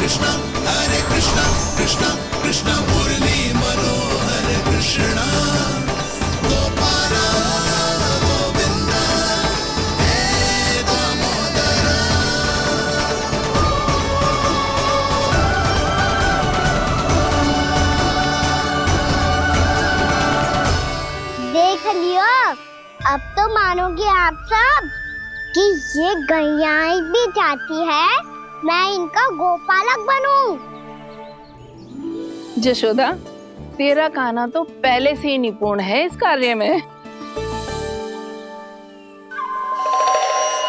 कृष्णा हरे कृष्णा कृष्णा कृष्णा मुरली मनोहर कृष्णा गोपाला गोविंदा हे दामोदरा। देख लियो, अब तो मानोगे आप सब कि ये गैयाएं भी चाहती है मैं इनका गोपालक बनूं। जशोदा, तेरा कान्हा तो पहले से ही निपुण है इस कार्य में।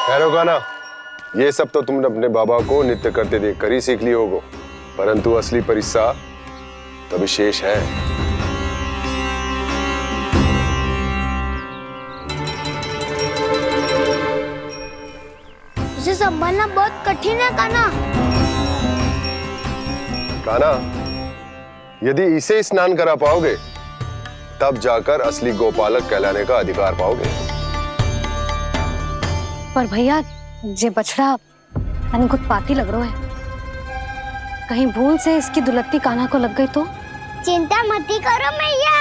ठहरो कान्हा, ये सब तो तुमने अपने बाबा को नृत्य करते देख कर ही सीख ली होगो, परंतु असली परिस्सा तो विशेष है। इसे संभालना बहुत कठिन है कान्हा। कान्हा, यदि इसे स्नान करा पाओगे तब जाकर असली गोपालक कहलाने का अधिकार पाओगे। पर भैया, ये बछड़ा तनिक उत्पाती लग रहा है। कहीं भूल से इसकी दुलत्ती कान्हा को लग गई तो? चिंता मत करो मैया,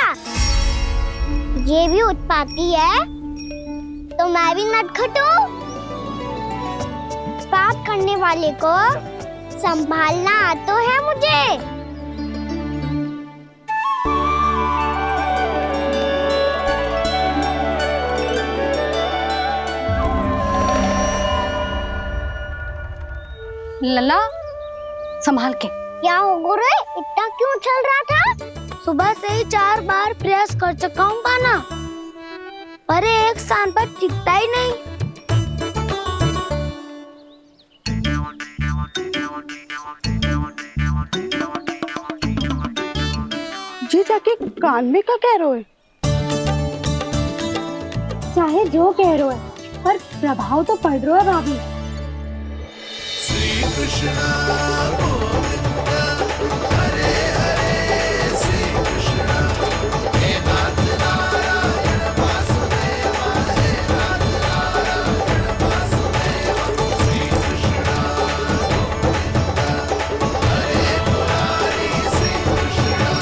ये भी उत्पाती है तो मैं भी नटखट हूँ। पाप करने वाले को संभालना आता है मुझे। लला, संभाल के। क्या हो गुरु, इतना क्यों चल रहा था? सुबह से ही 4 बार प्रयास कर चुका हूँ कान्हा, पर एक स्थान पर टिकता ही नहीं। जी जाके कान में क्या कह रहे हो? चाहे जो कह रहे हो, पर प्रभाव तो पड़ रहा है भाभी। श्री कृष्णा गोविंदा हरे हरे श्री कृष्णा हे नाथ नारायण वासुदेवा हे नाथ नारायण वासुदेवा श्री कृष्णा गोविंदा हरे मुरारी श्री कृष्णा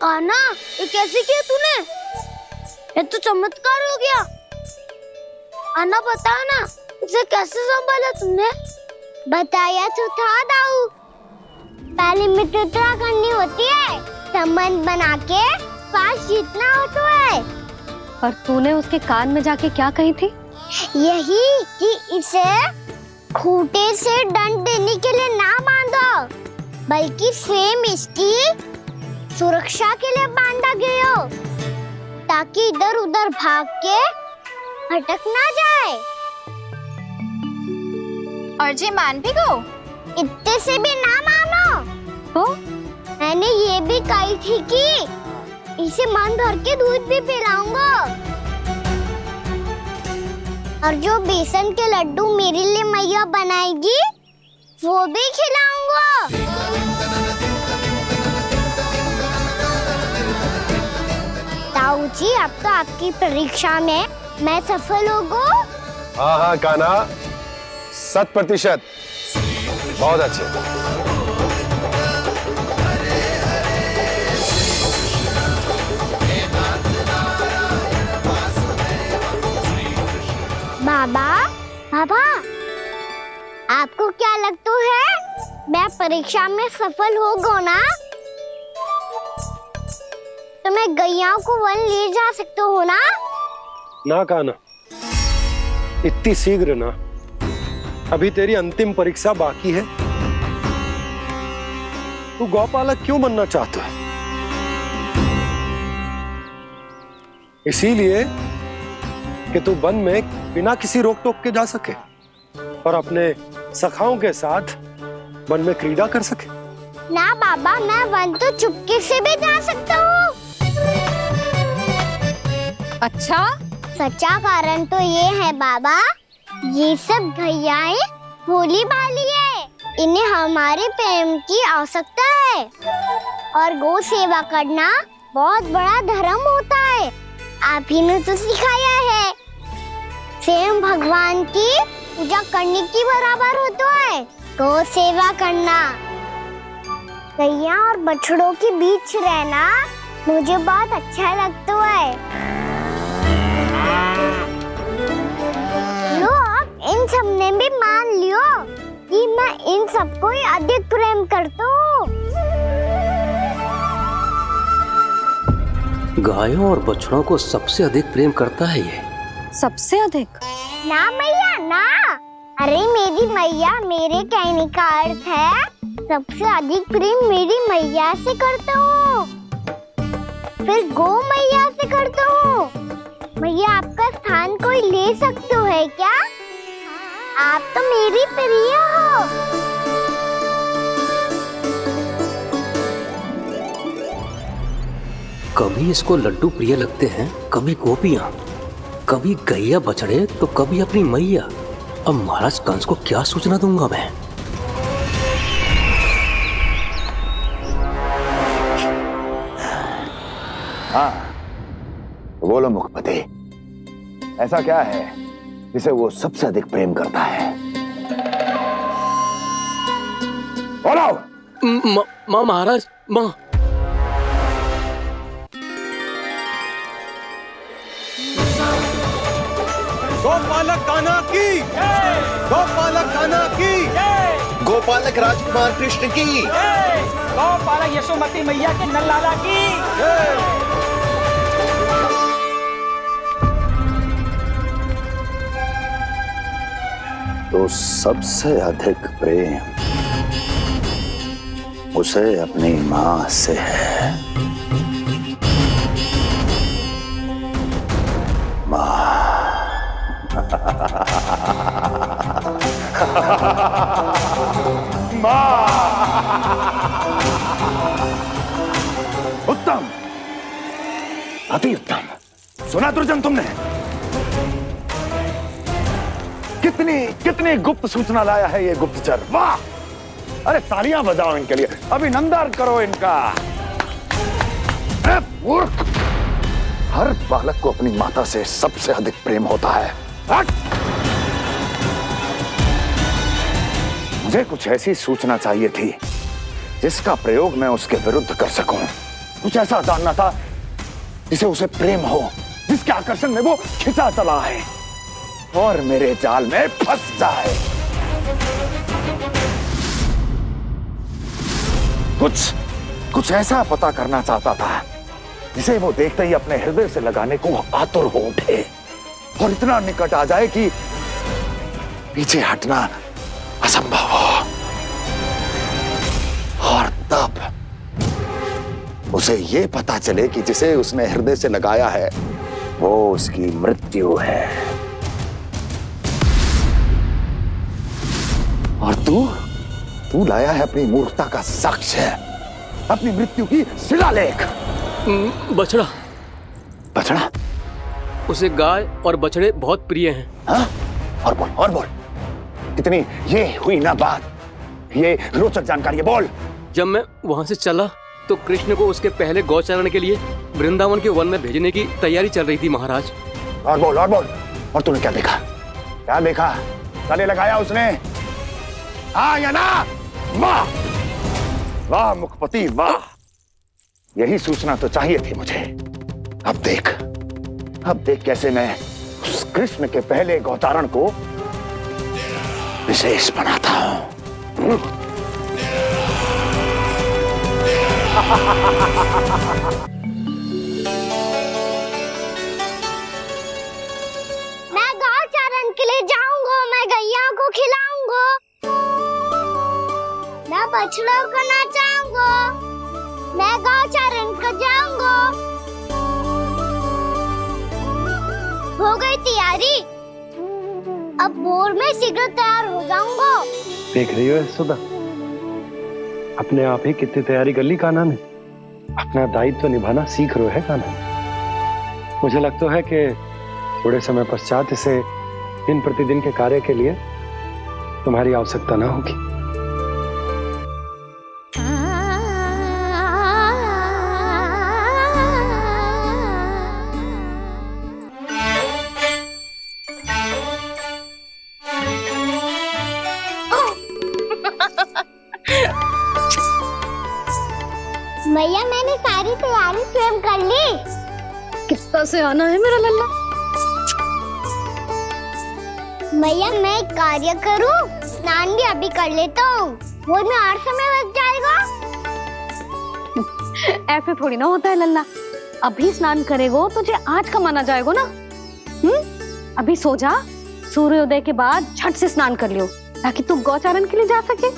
कान्हा, ये कैसे किया तूने? ये तो चमत्कार हो गया। आना बता ना, इसे कैसे संभाला तुमने? बताया तो था दाऊ, पहले मित्रता करनी होती है, संबंध बना के पास जीतना होता है। पर तूने उसके कान में जाके क्या कही थी? यही कि इसे खूंटे से दंड देने के लिए ना बांधो, बल्कि स्वयं इसकी सुरक्षा के लिए बांधा गया हो, ताकि इधर उधर भाग के भटक ना जाए। और जी मान भी गो? इतने से भी ना मानो। तो मैंने ये भी कही थी कि इसे मन भर के दूध भी पिलाऊंगा, और जो बेसन के लड्डू मेरे लिए मैया बनाएगी वो भी खिलाऊंगा। ताऊ जी, अब तो आपकी परीक्षा में मैं सफल होगा। हाँ हाँ कान्हा, 100%। बहुत अच्छे। बाबा, बाबा, आपको क्या लगता है मैं परीक्षा में सफल होगा ना? तो मैं गैयाओं को वन ले जा सकता हूँ ना? ना कान्हा, इतनी शीघ्र ना, अभी तेरी अंतिम परीक्षा बाकी है। तू गौपालक क्यों बनना चाहता है? इसीलिए कि तू वन में बिना किसी रोक टोक के जा सके और अपने सखाओं के साथ वन में क्रीड़ा कर सके। ना बाबा, मैं वन तो चुपके से भी जा सकता हूँ। अच्छा, सच्चा कारण तो ये है बाबा, ये सब गैयाएं भोली भाली है, इन्हें हमारे प्रेम की आवश्यकता है, और गौ सेवा करना बहुत बड़ा धर्म होता है। आप ही ने तो सिखाया है। सेम भगवान की पूजा करने की बराबर होता है। तो सेवा करना, गैया और बछड़ों के बीच रहना मुझे बहुत अच्छा लगता है। लो अब इन सब ने भी मान लियो कि मैं इन सबको ही अधिक प्रेम करता हूँ। गायों और बछड़ों को सबसे अधिक प्रेम करता है ये। सबसे अधिक? ना मैया ना, अरे मेरी मैया, मेरे कहने का अर्थ है सबसे अधिक प्रेम मेरी मैया से करता हूँ, फिर गौ मैया से करता हूँ। मैया आपका स्थान कोई ले सकते है क्या? आप तो मेरी प्रिय हो। कभी इसको लड्डू प्रिय लगते हैं, कभी गोपियां, कभी गैया बछड़े, तो कभी अपनी मैया। अब महाराज कंस को क्या सूचना दूंगा मैं? हाँ, बोलो मुखपति, ऐसा क्या है जिसे वो सबसे अधिक प्रेम करता है? बोलो। माँ महाराज, माँ। गोपालक कान्हा की, गोपालक कान्हा की, गोपालक राजकुमार कृष्ण की, गोपालक यशोमती मैया के नल्लाला की। तो सबसे अधिक प्रेम उसे अपनी माँ से है। उत्तम, अति उत्तम। सुना दुर्जन तुमने? कितनी कितनी गुप्त सूचना लाया है ये गुप्तचर। वाह! अरे तालियां बजाओ इनके लिए, अभिनंदन करो इनका। मूर्ख, हर बालक को अपनी माता से सबसे अधिक प्रेम होता है। मुझे कुछ ऐसी सूचना चाहिए थी जिसका प्रयोग मैं उसके विरुद्ध कर सकूं। कुछ ऐसा जानना था जिसे उसे प्रेम हो, जिसके आकर्षण में वो खिंचा चला है और मेरे जाल में फंस जाए। कुछ ऐसा पता करना चाहता था जिसे वो देखते ही अपने हृदय से लगाने को आतुर हो उठे और इतना निकट आ जाए कि पीछे हटना असंभव हो। और तब उसे ये पता चले कि जिसे उसने हृदय से लगाया है वो उसकी मृत्यु है। और तू लाया है अपनी मूर्खता का साक्ष्य, अपनी मृत्यु की शिलालेख। बछड़ा। बछड़ा? उसे गाय और बछड़े बहुत प्रिय हैं। हाँ? और बोल। कितनी ये हुई ना बात, ये रोचक जानकारी है, बोल। जब मैं वहां से चला तो कृष्ण को उसके पहले गौचारण के लिए वृंदावन के वन में भेजने की तैयारी चल रही थी महाराज। और बोल। और तूने क्या देखा? गले लगाया उसने? हाँ या ना? वाह मुखपति, वाह! यही सूचना तो चाहिए थी मुझे। अब देख कैसे मैं उस कृष्ण के पहले गौचारण को विशेष बनाता हूं। मैं गौचारण के लिए जाऊंगा, मैं गैया को खिलाऊंगा, मैं बछड़ों को नचाऊंगा, मैं गौचारण को जाऊंगा। हो गई तैयारी, अब भोर में शीघ्र तैयार हो जाऊंगा। देख रही हो यशोदा, अपने आप ही कितनी तैयारी कर ली कान्हा ने। अपना दायित्व निभाना सीख रहे है कान्हा। मुझे लगता है कि थोड़े समय पश्चात इसे दिन प्रतिदिन के कार्य के लिए तुम्हारी आवश्यकता ना होगी। मैया मैंने सारी तैयारी स्वयं कर ली। कितना से आना है मेरा लल्ला? मैया मैं एक कार्य करूं, स्नान भी अभी कर लेता हूँ, वो में और समय लग जाएगा। ऐसे थोड़ी ना होता है लल्ला, अभी स्नान करेगो तुझे आज का माना जाएगा ना। अभी सो जा, सूर्योदय के बाद झट से स्नान कर लियो ताकि तू गौचारण के लिए जा सके।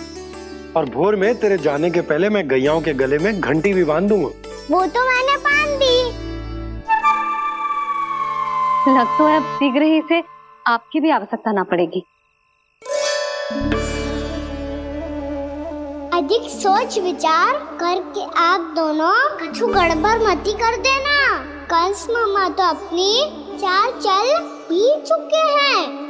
और भोर में तेरे जाने के पहले मैं गैयाओं के गले में घंटी भी बांध दूंगा। वो तो मैंने बांध दी। लग तो है अब शीघ्र ही से आपकी भी आवश्यकता ना पड़ेगी। अधिक सोच विचार करके आप दोनों कछु गड़बड़ मती कर देना। कंस मामा तो अपनी चाल चल भी चुके हैं।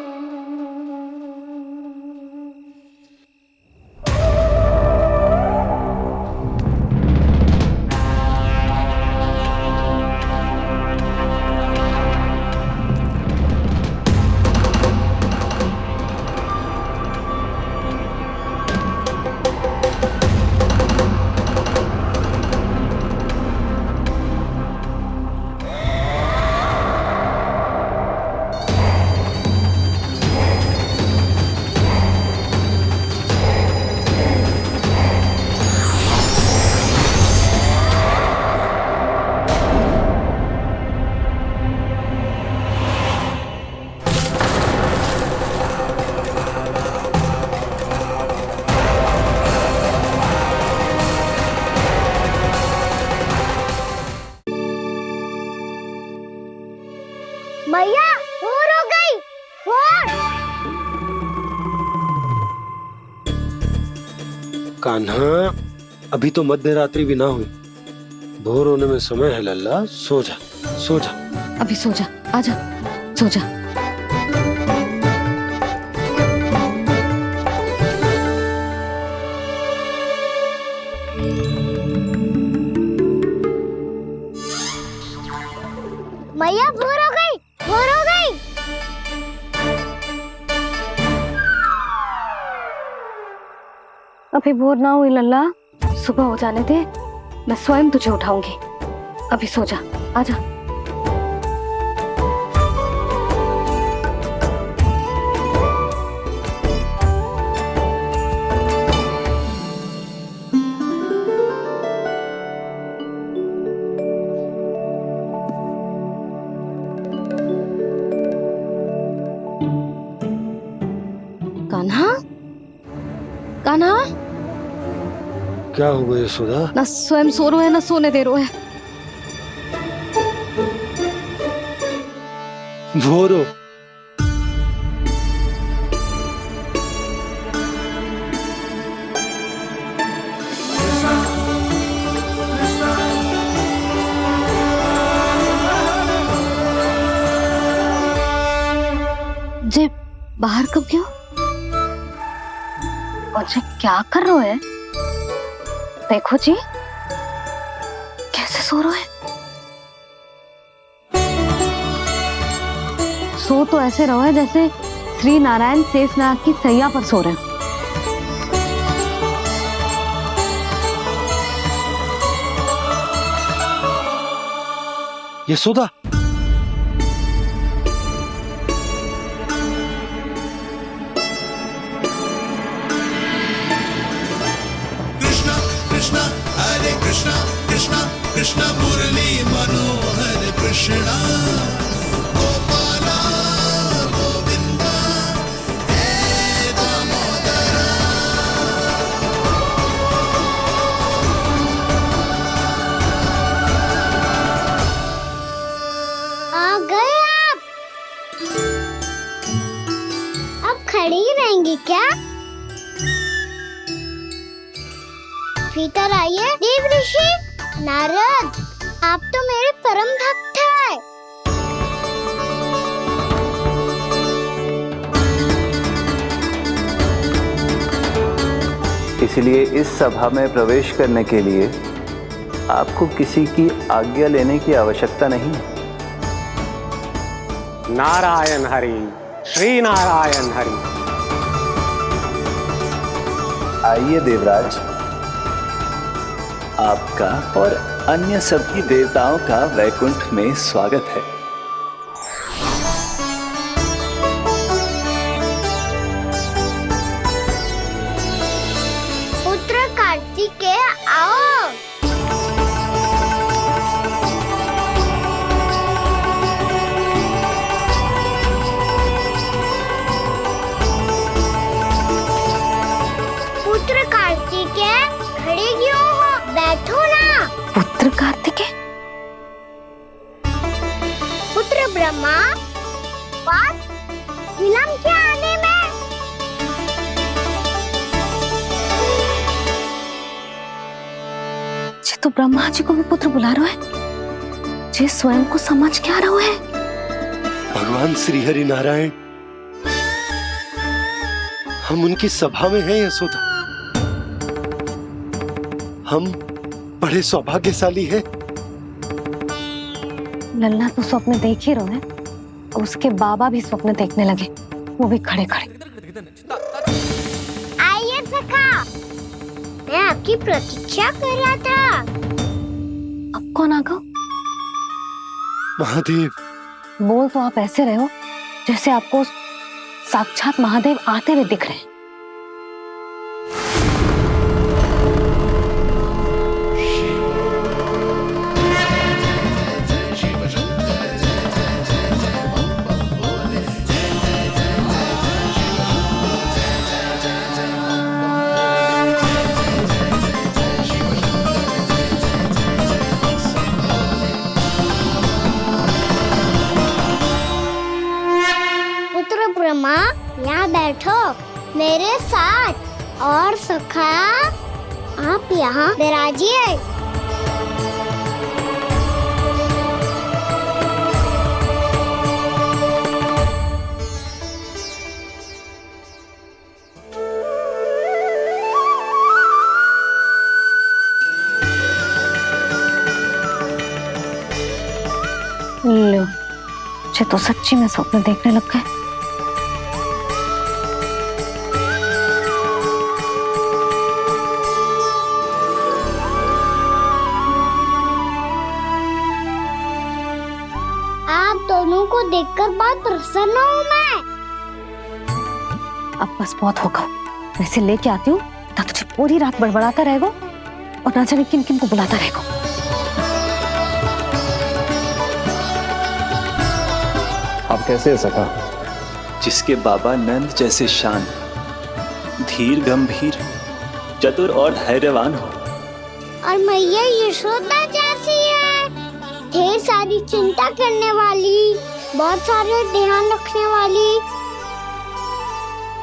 मैया भोर हो गई, भोर। कान्हा, अभी तो मध्य रात्रि भी ना हुई, भोर होने में समय है लल्ला। सो जा, सो जा। अभी सो जा, आजा, सो जा। मैया भोर हो गई, भोर हो गई। अभी भोर ना हुई लल्ला, सुबह हो जाने दे, मैं स्वयं तुझे उठाऊंगी। अभी सो जा, आजा। कान्हा, कान्हा, क्या हो गया यशोदा? ना स्वयं सो रहे है ना सोने दे रहे है। भोर हो। जे बाहर कब क्यों? और जे क्या कर रहे है? देखो जी, कैसे सो रहे हैं। सो तो ऐसे रहो है जैसे श्री नारायण शेषनाग की सैया पर सो रहे हैं। यशोदा, कृष्ण मुरली मनोहर कृष्णा गोपाला गोविंदा हे दामोदरा। आ गए आप। अब खड़ी ही रहेंगी क्या? भीतर आइए देव ऋषि। नारद, आप तो मेरे परम भक्त हैं। इसलिए इस सभा में प्रवेश करने के लिए आपको किसी की आज्ञा लेने की आवश्यकता नहीं है। नारायण हरि, श्री नारायण हरि। आइए देवराज, आपका और अन्य सभी देवताओं का वैकुंठ में स्वागत है। पुत्र कार्तिकेय आओ। पुत्र कार्तिकेय खड़े क्यों हो? बैठो ना। पुत्र कार्तिकेय? पुत्र ब्रह्मा, बात विलंब क्या आने में? जे तो ब्रह्मा जी को भी पुत्र बुला रहा है, जे स्वयं को समझ क्या रहा है। भगवान श्री हरि नारायण, हम उनकी सभा में हैं यशोदा। हम बड़े सौभाग्यशाली हैं। लल्ला तो स्वप्न देख ही रहे हैं, उसके बाबा भी स्वप्न देखने लगे, वो भी खड़े खड़े। आइए सखा, मैं आपकी प्रतीक्षा कर रहा था। अब कौन आ गया? महादेव। बोल तो आप ऐसे रहे हो जैसे आपको साक्षात महादेव आते हुए दिख रहे हैं। पुत्र ब्रह्मा, यहाँ बैठो मेरे साथ। और सखा, आप यहाँ विराजिए। लो, मुझे तो सच्ची में स्वप्न देखने लग गए। आप दोनों को देखकर बहुत प्रसन्न हूँ मैं। अब बस बहुत होगा, वैसे लेके आती हूँ ना, तुझे पूरी रात बड़बड़ाता रहेगा और ना जाने किन किन को बुलाता रहेगा। आप कैसे हैं सखा? जिसके बाबा नंद जैसे शांत, धीर गंभीर, चतुर और धैर्यवान हो, और मैया यशोदा जैसी है, ढेर सारी चिंता करने वाली, बहुत सारे ध्यान रखने वाली,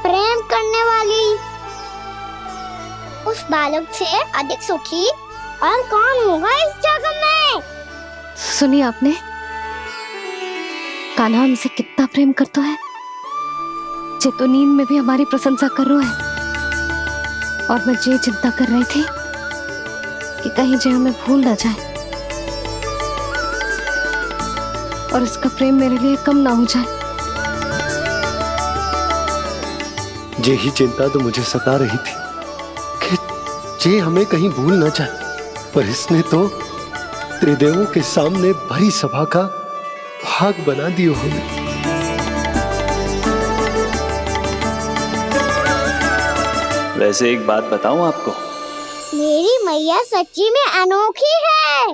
प्रेम करने वाली। उस बालक से अधिक सुखी और कौन होगा इस जगत में? सुनिए आपने, कान्हा हमसे कितना प्रेम करता है, जे तो नींद में भी हमारी प्रशंसा कर रहा है। और मैं ये चिंता कर रही थी कि कहीं जे हमें भूल ना जाए और इसका प्रेम मेरे लिए कम ना हो जाए। यही चिंता तो मुझे सता रही थी कि जे हमें कहीं भूल ना जाए, पर इसने तो त्रिदेवों के सामने भरी सभा का भाग बना दियो हमें। वैसे एक बात बताऊं आपको, मेरी मैया सच्ची में अनोखी है,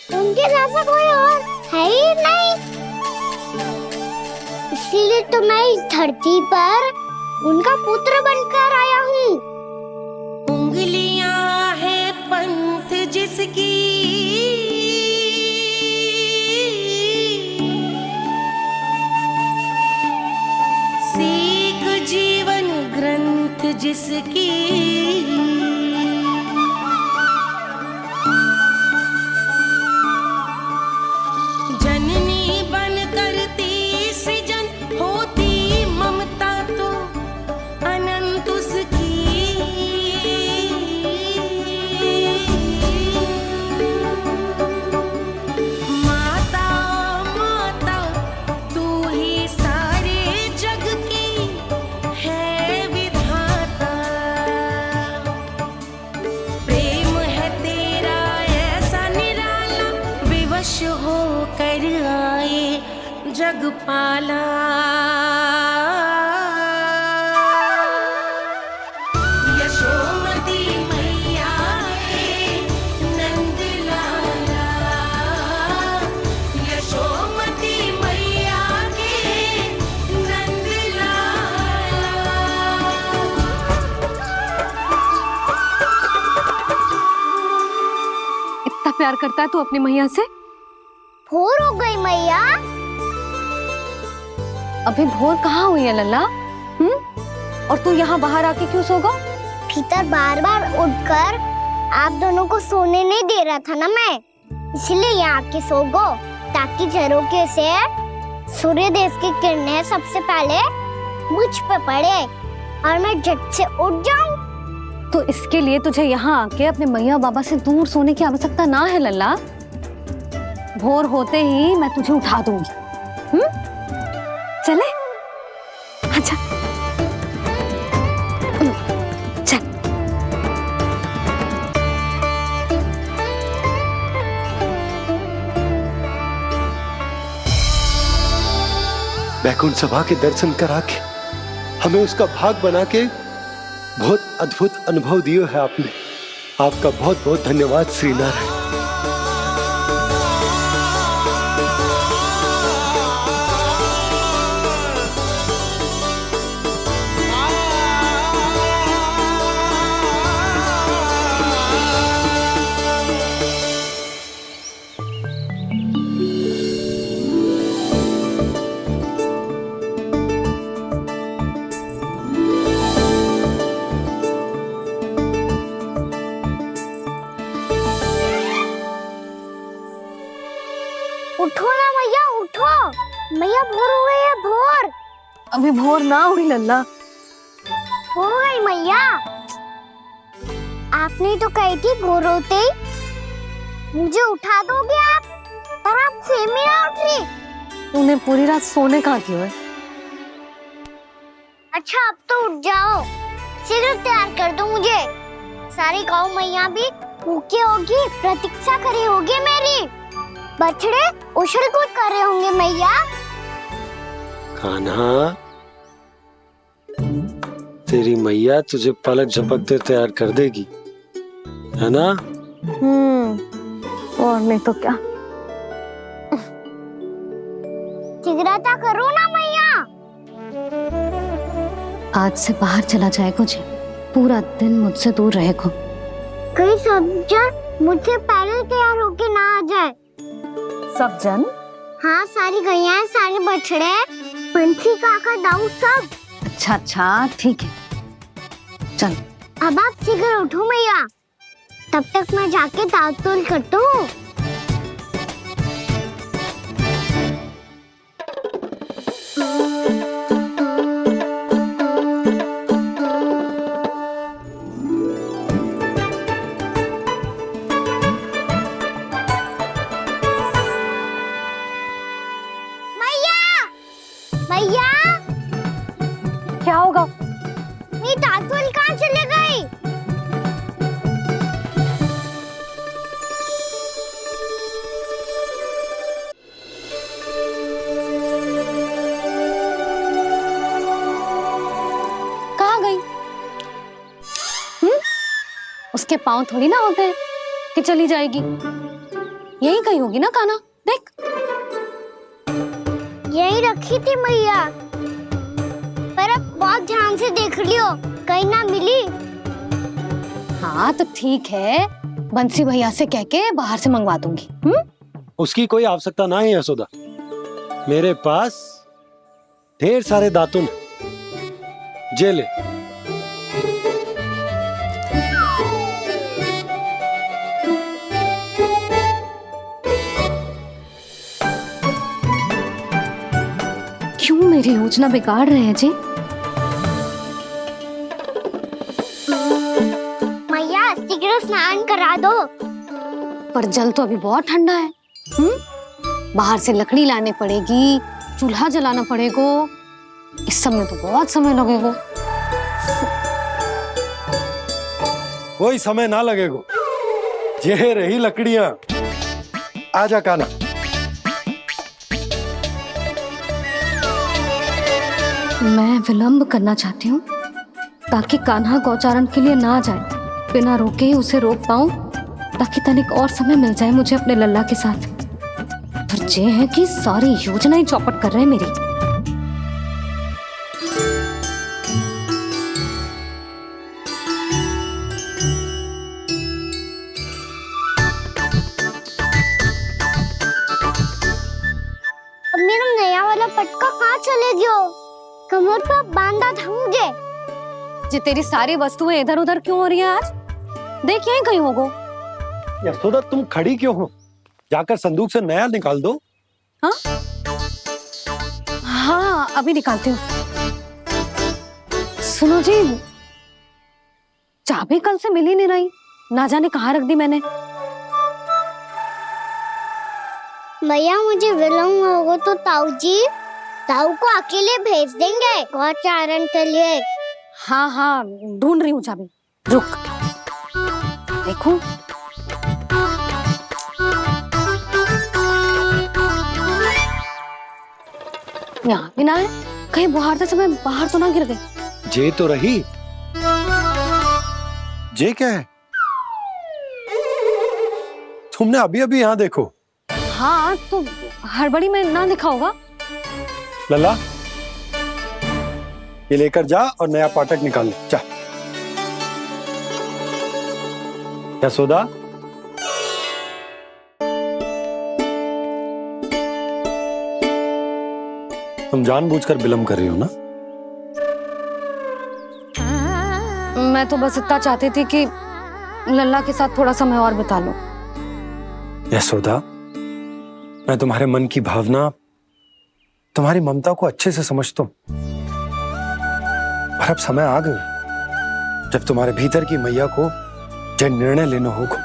उनके जैसा कोई और है ही नहीं। इसीलिए तो मैं इस धरती पर उनका पुत्र बनकर आया हूँ। उंगलियां है पंथ जिसकी, सीख जीवन ग्रंथ जिसकी, जननी बन करती सृजन होती ममता तो अनंत उसकी। माता माता तू ही सारे जग की है विधाता। जगपाला यशोमती मैया के नंद लाला यशोमती मैया के नंद लाला। इतना प्यार करता है तू अपनी मैया से? भोर हो गई मैया। अभी भोर कहाँ हुई है लल्ला? और तू यहाँ बाहर आके क्यों सो गया? भीतर बार बार उठकर आप दोनों को सोने नहीं दे रहा था ना मैं, इसलिए यहाँ आके सो गो, ताकि झरोखे से सूर्य देव की किरणें सबसे पहले मुझ पे पड़े और मैं झट से उठ जाऊं। तो इसके लिए तुझे यहाँ आके अपने मैया बाबा से दूर सोने की आवश्यकता ना है लल्ला। भोर होते ही मैं तुझे उठा दूंगी। चले अच्छा चल। बैकुंठ सभा के दर्शन करा के हमें उसका भाग बना के बहुत अद्भुत अनुभव दिए है आपने। आपका बहुत बहुत धन्यवाद श्री नारायण। उठो ना मैया, उठो। मैया भोर हो गई है, भोर। अभी भोर ना हुई लल्ला। हो गई मैया। आपने तो कही थी भोर होते ही मुझे उठा दोगे आप, पर आप फिर भी ना उठी। तूने पूरी रात सोने कहाँ की है? अच्छा अब तो उठ जाओ, शीघ्र तैयार कर दो मुझे। सारी गाँव मैया भी भूखी होगी, प्रतीक्षा करी होगी मेरी। बछड़े उछल कूद कर रहे होंगे मैया। कान्हा, तेरी मैया तुझे पलक झपकते तैयार कर देगी, है ना? और नहीं तो क्या। शीघ्रता करो ना मैया। आज से बाहर चला जाएगा जी, पूरा दिन मुझसे दूर रहेगा। कहीं सब जन मुझसे पहले तैयार होके ना आ जाए। सब जन? हाँ, सारी गैया, सारे बछड़े, पंछी, काका, दाऊ सब। अच्छा अच्छा ठीक है, चल। अब आप शीघ्र उठो मैया, तब तक मैं जाके ताल-तोल करता हूँ। मैया, क्या होगा? मेरी ताल-तोल कहाँ चले गई? कहाँ गई? उसके पाँव थोड़ी ना होते हैं कि चली जाएगी। यही कहीं होगी ना कान्हा, देख। यही रखी थी मैया, पर अब बहुत ध्यान से देख लियो, कहीं ना मिली। हाँ तो ठीक है, बंसी भैया से कह के बाहर से मंगवा दूंगी। उसकी कोई आवश्यकता ना है यशोदा, मेरे पास ढेर सारे दातुन, जे ले। क्यों मेरी योजना बिगाड़ रहे हैं जी? मैया शीघ्र स्नान करा दो। पर जल तो अभी बहुत ठंडा है। बाहर से लकड़ी लाने पड़ेगी, चूल्हा जलाना पड़ेगा। इस सब में तो बहुत समय लगेगा। कोई समय ना लगेगा, ये रही लकड़ियां। आजा कान्हा। मैं विलंब करना चाहती हूँ ताकि कान्हा गौचारण के लिए ना जाए, बिना रोके ही उसे रोक पाऊं, ताकि तनिक और समय मिल जाए मुझे अपने लल्ला के साथ। पर ये है कि सारी योजना ही चौपट कर रहे हैं मेरी। अब मेरा नया वाला पटका कहाँ चले गयो? कमर पर बांधा था मुझे। जी तेरी सारी वस्तुएं इधर उधर क्यों हो रही है आज? देख यहीं कहीं होगो। यशोदा तुम खड़ी क्यों हो? जाकर संदूक से नया निकाल दो। हाँ हाँ अभी निकालती हूँ। सुनो जी, चाबी कल से मिल ही नहीं रही, ना जाने कहाँ रख दी मैंने। भैया मुझे विलम्ब होगा तो ताऊ को अकेले भेज देंगे गौचारण के लिए। हाँ हाँ ढूंढ रही हूँ चाबी, रुक। देखूं यहाँ भी ना है, कहीं बुहारते समय बाहर तो ना गिर गई। जे तो रही। जे क्या है? तुमने अभी अभी यहाँ देखो। हाँ तो हड़बड़ी में ना दिखा होगा। लल्ला ये लेकर जा और नया पाठक निकाल ले जा। यशोदा तुम जानबूझकर विलंब कर रही हो ना? मैं तो बस इतना चाहती थी कि लल्ला के साथ थोड़ा समय और बिता लूं। यशोदा मैं तुम्हारे मन की भावना, तुम्हारी ममता को अच्छे से समझता हूं, पर अब समय आ गया जब तुम्हारे भीतर की मैया को जो निर्णय लेना होगा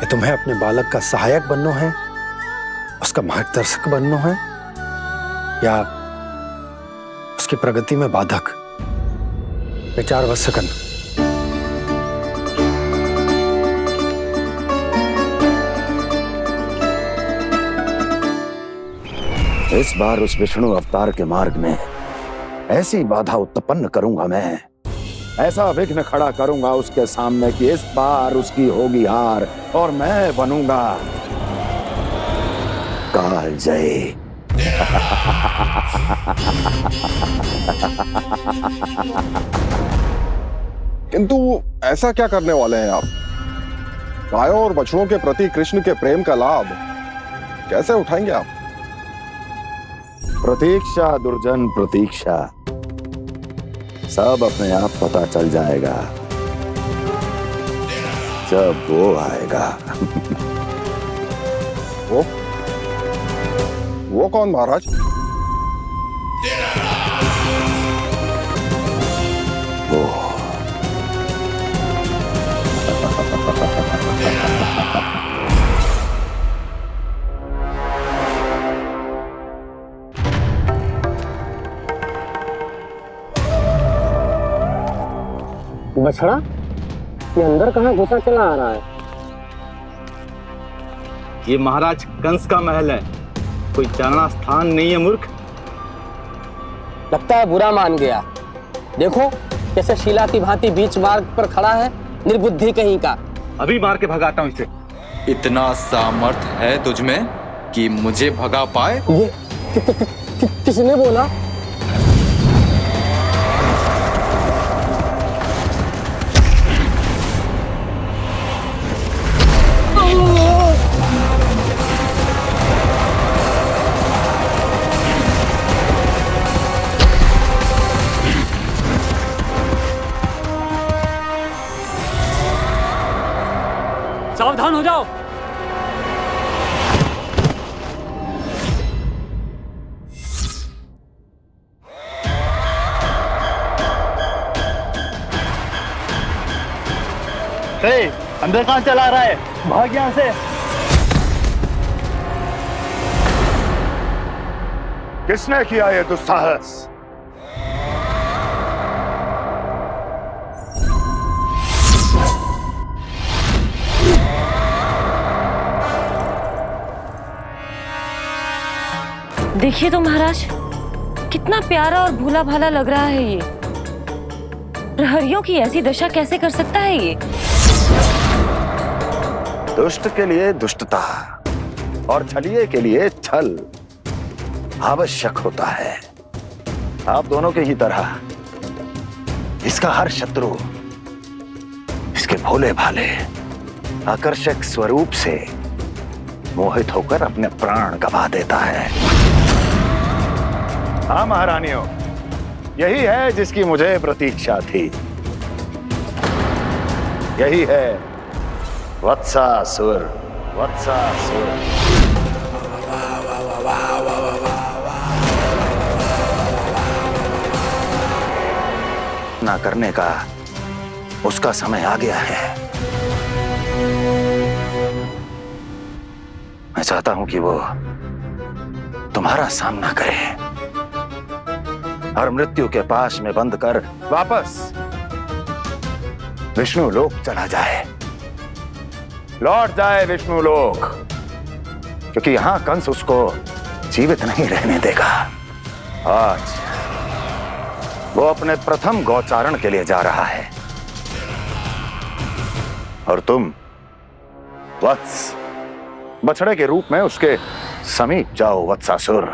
कि तुम्हें अपने बालक का सहायक बनना है, उसका मार्गदर्शक बनना है, या उसकी प्रगति में बाधक। विचार अवश्य करना। इस बार उस विष्णु अवतार के मार्ग में ऐसी बाधा उत्पन्न करूंगा मैं, ऐसा विघ्न खड़ा करूंगा उसके सामने कि इस बार उसकी होगी हार और मैं बनूंगा कालजयी। किंतु ऐसा क्या करने वाले हैं आप? गायों और बछड़ों के प्रति कृष्ण के प्रेम का लाभ कैसे उठाएंगे आप? प्रतीक्षा दुर्जन प्रतीक्षा, सब अपने आप पता चल जाएगा जब वो आएगा। वो कौन महाराज? वो बछड़ा ये अंदर कहाँ घुसा चला आ रहा है? ये महाराज कंस का महल है, कोई जाना स्थान नहीं है मूर्ख। लगता है बुरा मान गया। देखो कैसे शिला की भांति बीच मार्ग पर खड़ा है, निर्बुद्धि कहीं का। अभी मार के भगाता हूँ इसे। इतना सामर्थ है तुझमें कि मुझे भगा पाए? ये किसने बोला? सावधान हो जाओ। अंदर कहाँ चला रहा है? भाग यहाँ से। किसने किया ये दुस्साहस? देखिए तो महाराज, कितना प्यारा और भूला भाला लग रहा है ये। प्रहरियों की ऐसी दशा कैसे कर सकता है ये? दुष्ट के लिए दुष्टता और छलिए के लिए छल आवश्यक होता है। आप दोनों के ही तरह इसका हर शत्रु इसके भोले भाले आकर्षक स्वरूप से मोहित होकर अपने प्राण गंवा देता है। हाँ महारानियों, यही है जिसकी मुझे प्रतीक्षा थी। यही है वत्सासुर। वत्सासुर ना करने का उसका समय आ गया है। मैं चाहता हूं कि वो तुम्हारा सामना करे और मृत्यु के पाश में बंद कर वापस विष्णु लोक चला जाए, लौट जाए विष्णु लोक, क्योंकि यहां कंस उसको जीवित नहीं रहने देगा। आज वो अपने प्रथम गौचारण के लिए जा रहा है और तुम वत्स बछड़े के रूप में उसके समीप जाओ। वत्सासुर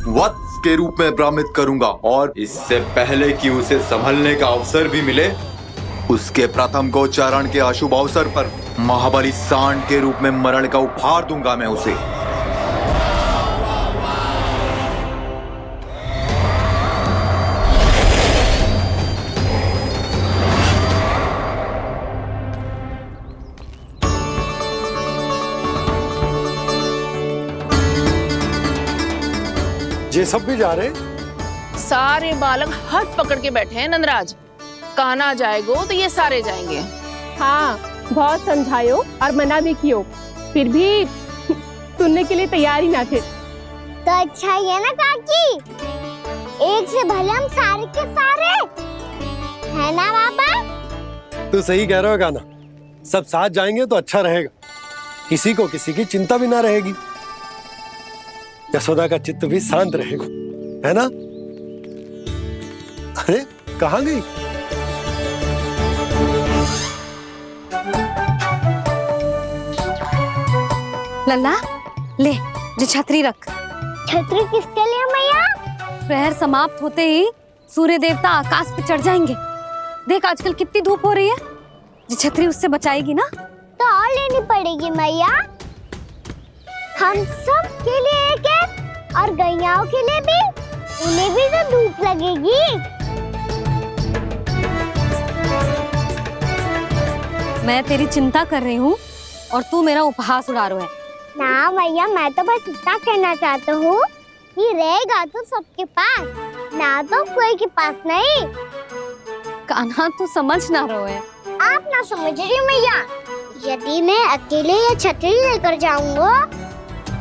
वत्स के रूप में भ्रमित करूंगा और इससे पहले कि उसे संभलने का अवसर भी मिले, उसके प्रथम गोचारण के अशुभ अवसर पर महाबली सांड के रूप में मरण का उपहार दूंगा मैं उसे। ये सब भी जा रहे? सारे बालक हाथ पकड़ के बैठे हैं नंदराज। कान्हा जाएगो तो ये सारे जाएंगे। हाँ, बहुत समझायो और मना भी कियो, फिर भी सुनने के लिए तैयार ही ना थे। तो अच्छा ही है ना काकी, एक से भले हम सारे के सारे, है ना बाबा? तू सही कह रहा हो कान्हा, सब साथ जाएंगे तो अच्छा रहेगा, किसी को किसी की चिंता भी ना रहेगी, यशोदा का चित्त भी शांत रहेगा, है ना? अरे कहाँ गई? लल्ला ले, जो छतरी रख। छतरी किसके लिए मैया? प्रहर समाप्त होते ही सूर्य देवता आकाश पे चढ़ जाएंगे। देख आजकल कितनी धूप हो रही है, जो छतरी उससे बचाएगी ना। तो और लेनी पड़ेगी मैया, हम सब के लिए एक एक और गैयाओं के लिए भी, उन्हें भी तो धूप लगेगी। मैं तेरी चिंता कर रही हूँ और तू मेरा उपहास उड़ा रहा है। ना भैया, मैं तो बस इतना कहना चाहता हूँ कि रहेगा तो सबके पास, ना तो कोई के पास नहीं। कान्हा तू समझ ना रहो है। आप ना समझ रही मैया, यदि मैं अकेले ये छतरी लेकर जाऊंगा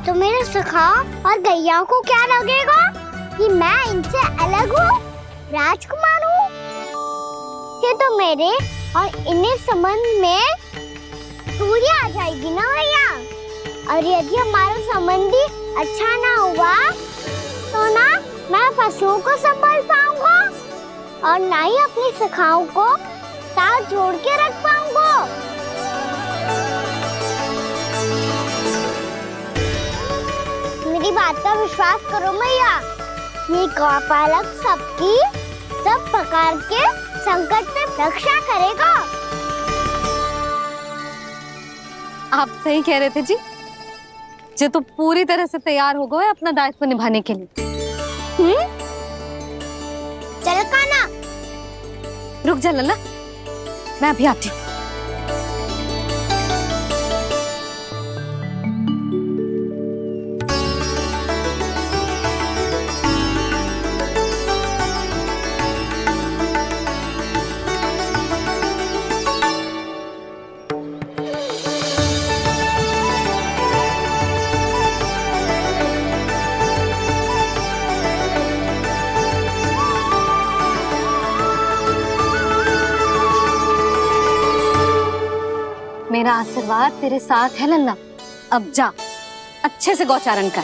तो मेरे सखा और गैयाओं को क्या लगेगा कि मैं इनसे अलग हूँ, राजकुमार हूँ। ये तो मेरे और इन्हें संबंध में दूरी आ जाएगी ना भैया। और यदि हमारा संबंधी अच्छा ना हुआ तो ना मैं पशुओं को संभाल पाऊंगा और ना ही अपनी सखाओं को साथ जोड़ के रख पाऊंगा। मेरी बात का विश्वास करो मैया, ये गौपालक सबकी सब प्रकार के संकट से रक्षा करेगा। आप सही कह रहे थे जी, जो तो पूरी तरह से तैयार हो गए अपना दायित्व निभाने के लिए। चल कान्हा, रुक जा लल्ला, मैं अभी आती हूँ। मेरा आशीर्वाद तेरे साथ है लल्ला। अब जा अच्छे से गौचारण कर,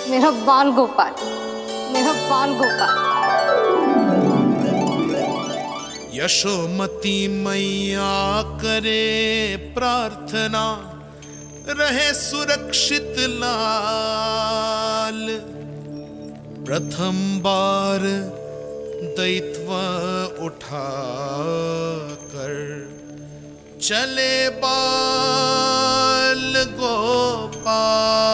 मेरा बाल गोपाल, मेरा बाल गोपाल। यशोमती मैया करे प्रार्थना, रहे सुरक्षित लाल। प्रथम बार दैत्व उठा कर चले बाल गोपाल।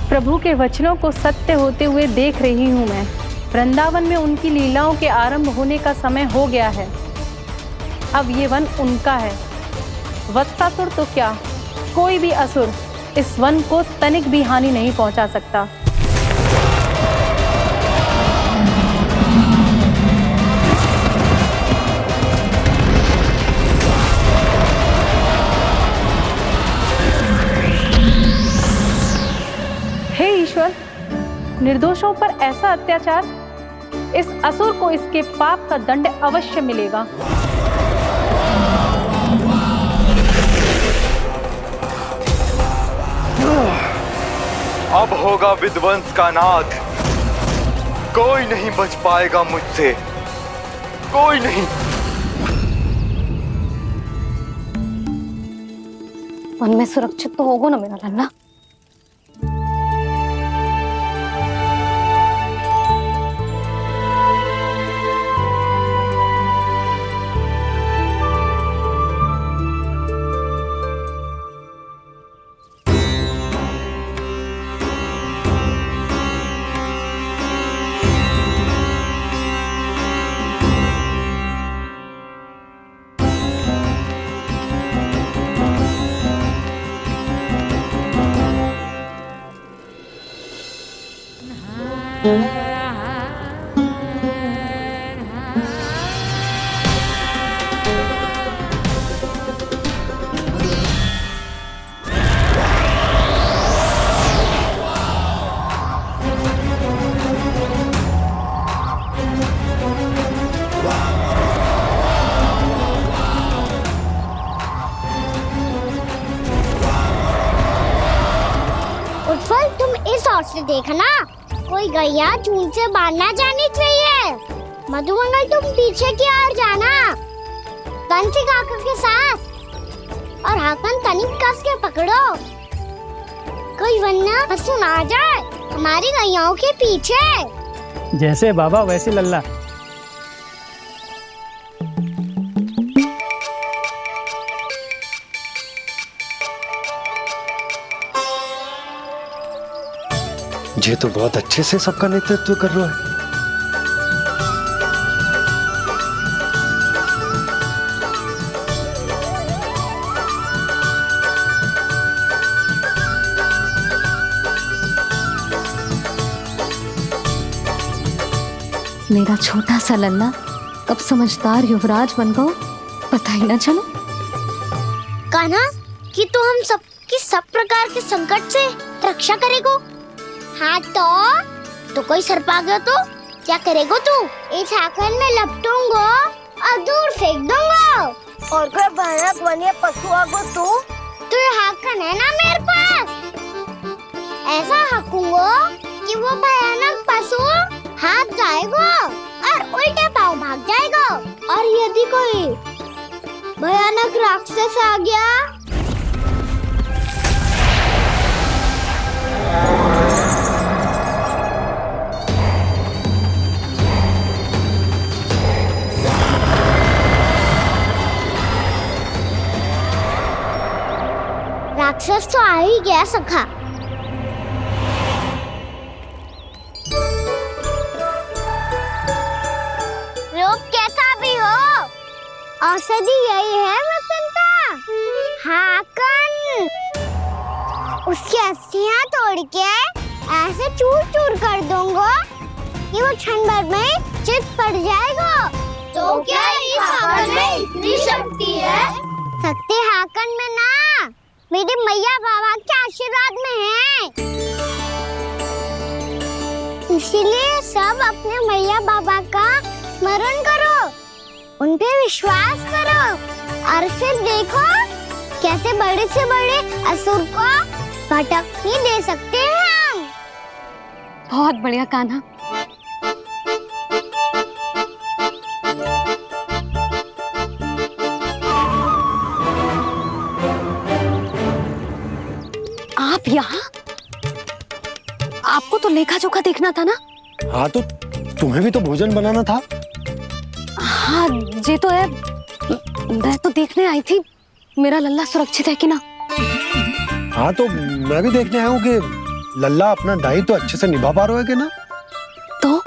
प्रभु के वचनों को सत्य होते हुए देख रही हूँ मैं। वृंदावन में उनकी लीलाओं के आरंभ होने का समय हो गया है। अब ये वन उनका है। वत्सासुर तो क्या, कोई भी असुर इस वन को तनिक भी हानि नहीं पहुंचा सकता। हे ईश्वर, निर्दोषों पर ऐसा अत्याचार, इस असुर को इसके पाप का दंड अवश्य मिलेगा। अब होगा विध्वंस का नाद। कोई नहीं बच पाएगा मुझसे, कोई नहीं। वन में सुरक्षित तो होगा ना मेरा लल्ला? उत्पल, तुम इस ओर से देखना, कोई गैया चून से बाहर ना जानी चाहिए। मधुमंगल, तुम पीछे की ओर जाना, बंसी काका के साथ, और हाकन तनिक कस के पकड़ो, कोई वरना पशु ना जाए हमारी गैयाओं के पीछे। जैसे बाबा वैसे लल्ला। ये तो बहुत अच्छे से सबका नेतृत्व कर रहा है। मेरा छोटा सा लल्ला कब समझदार युवराज बन गो, पता ही ना चलो। कान्हा, कि तू हम सब की सब प्रकार के संकट से रक्षा करेगो। हाँ तो कोई सर्प आ गया तो क्या करेगो तू? इस हाकन में लपटूंगा और दूर फेंक दूंगा। और कोई भयानक वन्य पशु आगो तो ये हाकन है ना मेरे पास, ऐसा हाकूंगा कि वो भयानक पशु हाथ जाएगा और उल्टे पाँव भाग जाएगा। और यदि कोई भयानक राक्षस आ गया राक्षस तो आ ही गया सखा। रूप कैसा भी हो, औषधि यही है वसंता, हाकन। उसकी अस्थियां तोड़ के ऐसे चूर चूर कर दूंगा कि वो क्षण भर में चित पड़ जाएगा। तो क्या इस हाकन में इतनी शक्ति है? शक्ति हाकन में ना, मेरे मैया बाबा के आशीर्वाद में है। इसीलिए सब अपने मैया बाबा का स्मरण करो, उन पे विश्वास करो और फिर देखो कैसे बड़े से बड़े असुर को भटकने दे सकते हैं हम। बहुत बढ़िया कान्हा। आप यहाँ? आपको तो लेखा जोखा देखना था ना? हाँ, तो तुम्हें भी तो भोजन बनाना था। हाँ ये तो है, मैं तो देखने आई थी मेरा लल्ला सुरक्षित है कि ना। हाँ, तो मैं भी देखने आया हूँ कि लल्ला अपना दायित्व तो अच्छे से निभा पा रहा है कि ना। तो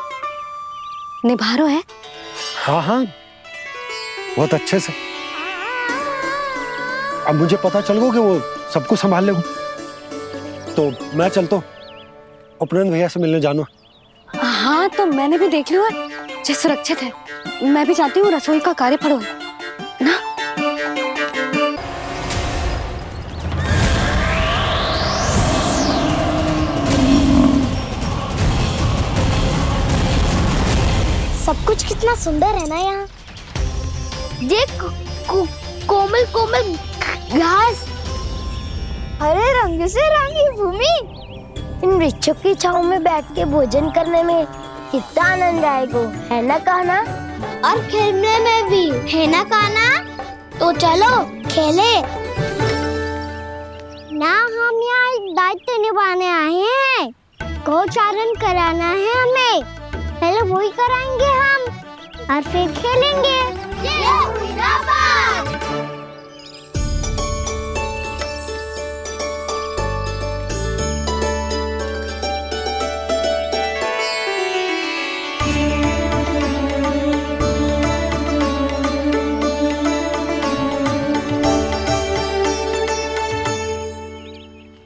निभा रहा है? हाँ हाँ, बहुत अच्छे से। अब मुझे पता चल गया कि वो सबको संभाल लेगा, तो मैं चलता हूँ, उपनंद भैया से मिलने जाना। हाँ, तो मैंने भी देख लिया जो सुरक्षित है। मैं भी चाहती हूँ रसोई का कार्य पड़ो ना। सब कुछ कितना सुंदर है ना यहाँ। देख कोमल कोमल घास, हरे रंग से रंगी भूमि। इन वृक्षों की छांव में बैठ के भोजन करने में कितना आनंद आएगा, है ना कान्हा? और खेलने में भी, है ना कान्हा? तो चलो खेले ना। हम यहाँ एक दायित्व निभाने आए हैं, गोचारण कराना है हमें। पहले वही कराएंगे हम और फिर खेलेंगे। ये हुई ना बात।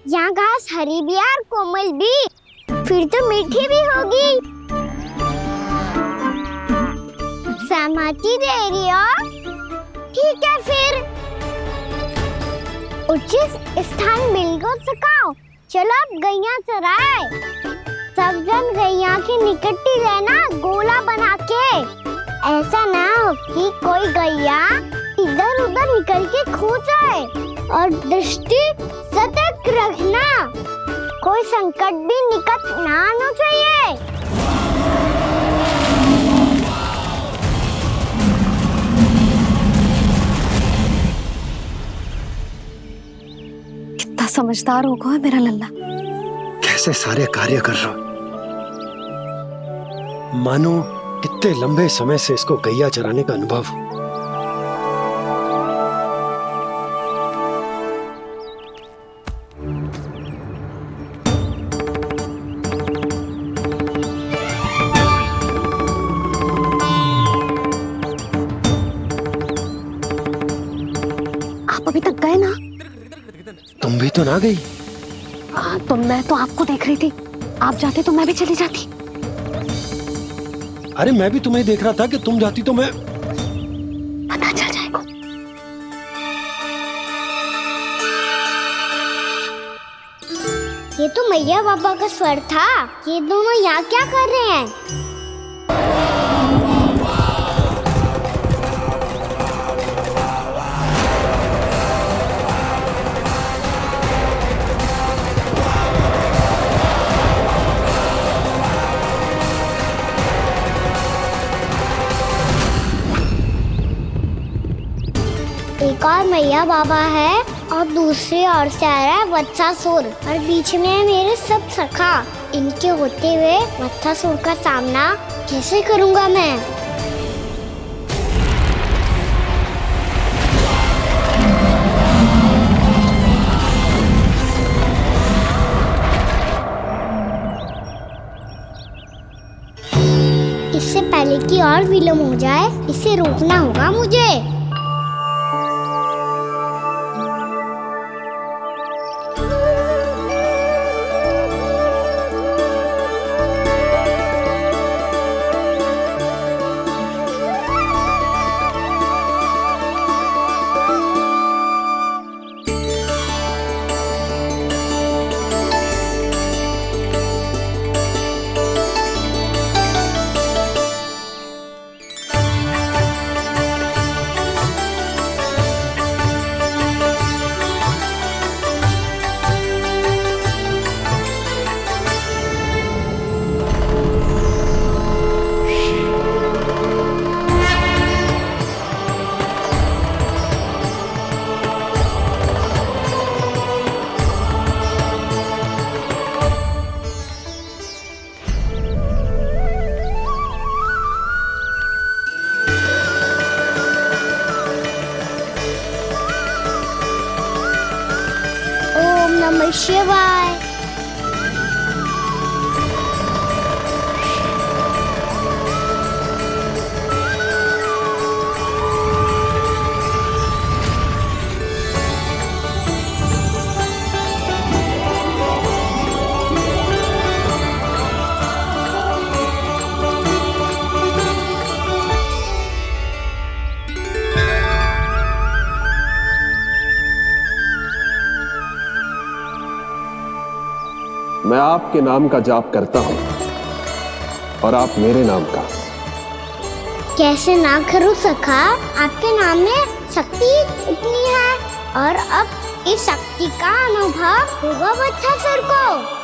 यहाँ घास हरी भी और कोमल भी, फिर तो मीठी भी होगी। सहमति दे रही हो? ठीक है फिर उचित स्थान मिलकर सकाओ। चलो अब गैया चराए। सब जन गैया के निकट ही रहना, गोला बना के। ऐसा ना हो कि कोई गैया इधर उधर निकल के खो जाए। और दृष्टि सतर्क रखना, कोई संकट भी निकट ना आना चाहिए। कितना समझदार होगा मेरा लल्ला। कैसे सारे कार्य कर रहा, मानो कितने लंबे समय से इसको गैया चराने का अनुभव हो। अभी तक गए ना? तुम भी तो ना गई। तो मैं तो आपको देख रही थी, आप जाते तो मैं भी चली जाती। अरे मैं भी तुम्हें देख रहा था कि तुम जाती तो मैं। पता चल जाएगा। ये तो मैया बाबा का स्वर था। ये दोनों यहाँ क्या कर रहे हैं? एक और मैया बाबा है और दूसरी ओर से आ रहा है वत्सासुर और बीच में है मेरे सब सखा। इनके होते हुए वत्सासुर का सामना कैसे करूंगा मैं? इससे पहले कि और विलम्ब हो जाए, इसे रोकना होगा मुझे। नमः शिवाय। मैं आपके नाम का जाप करता हूं और आप मेरे नाम का। कैसे ना करूं सखा, आपके नाम में शक्ति इतनी है और अब इस शक्ति का अनुभव होगा बच्चा को।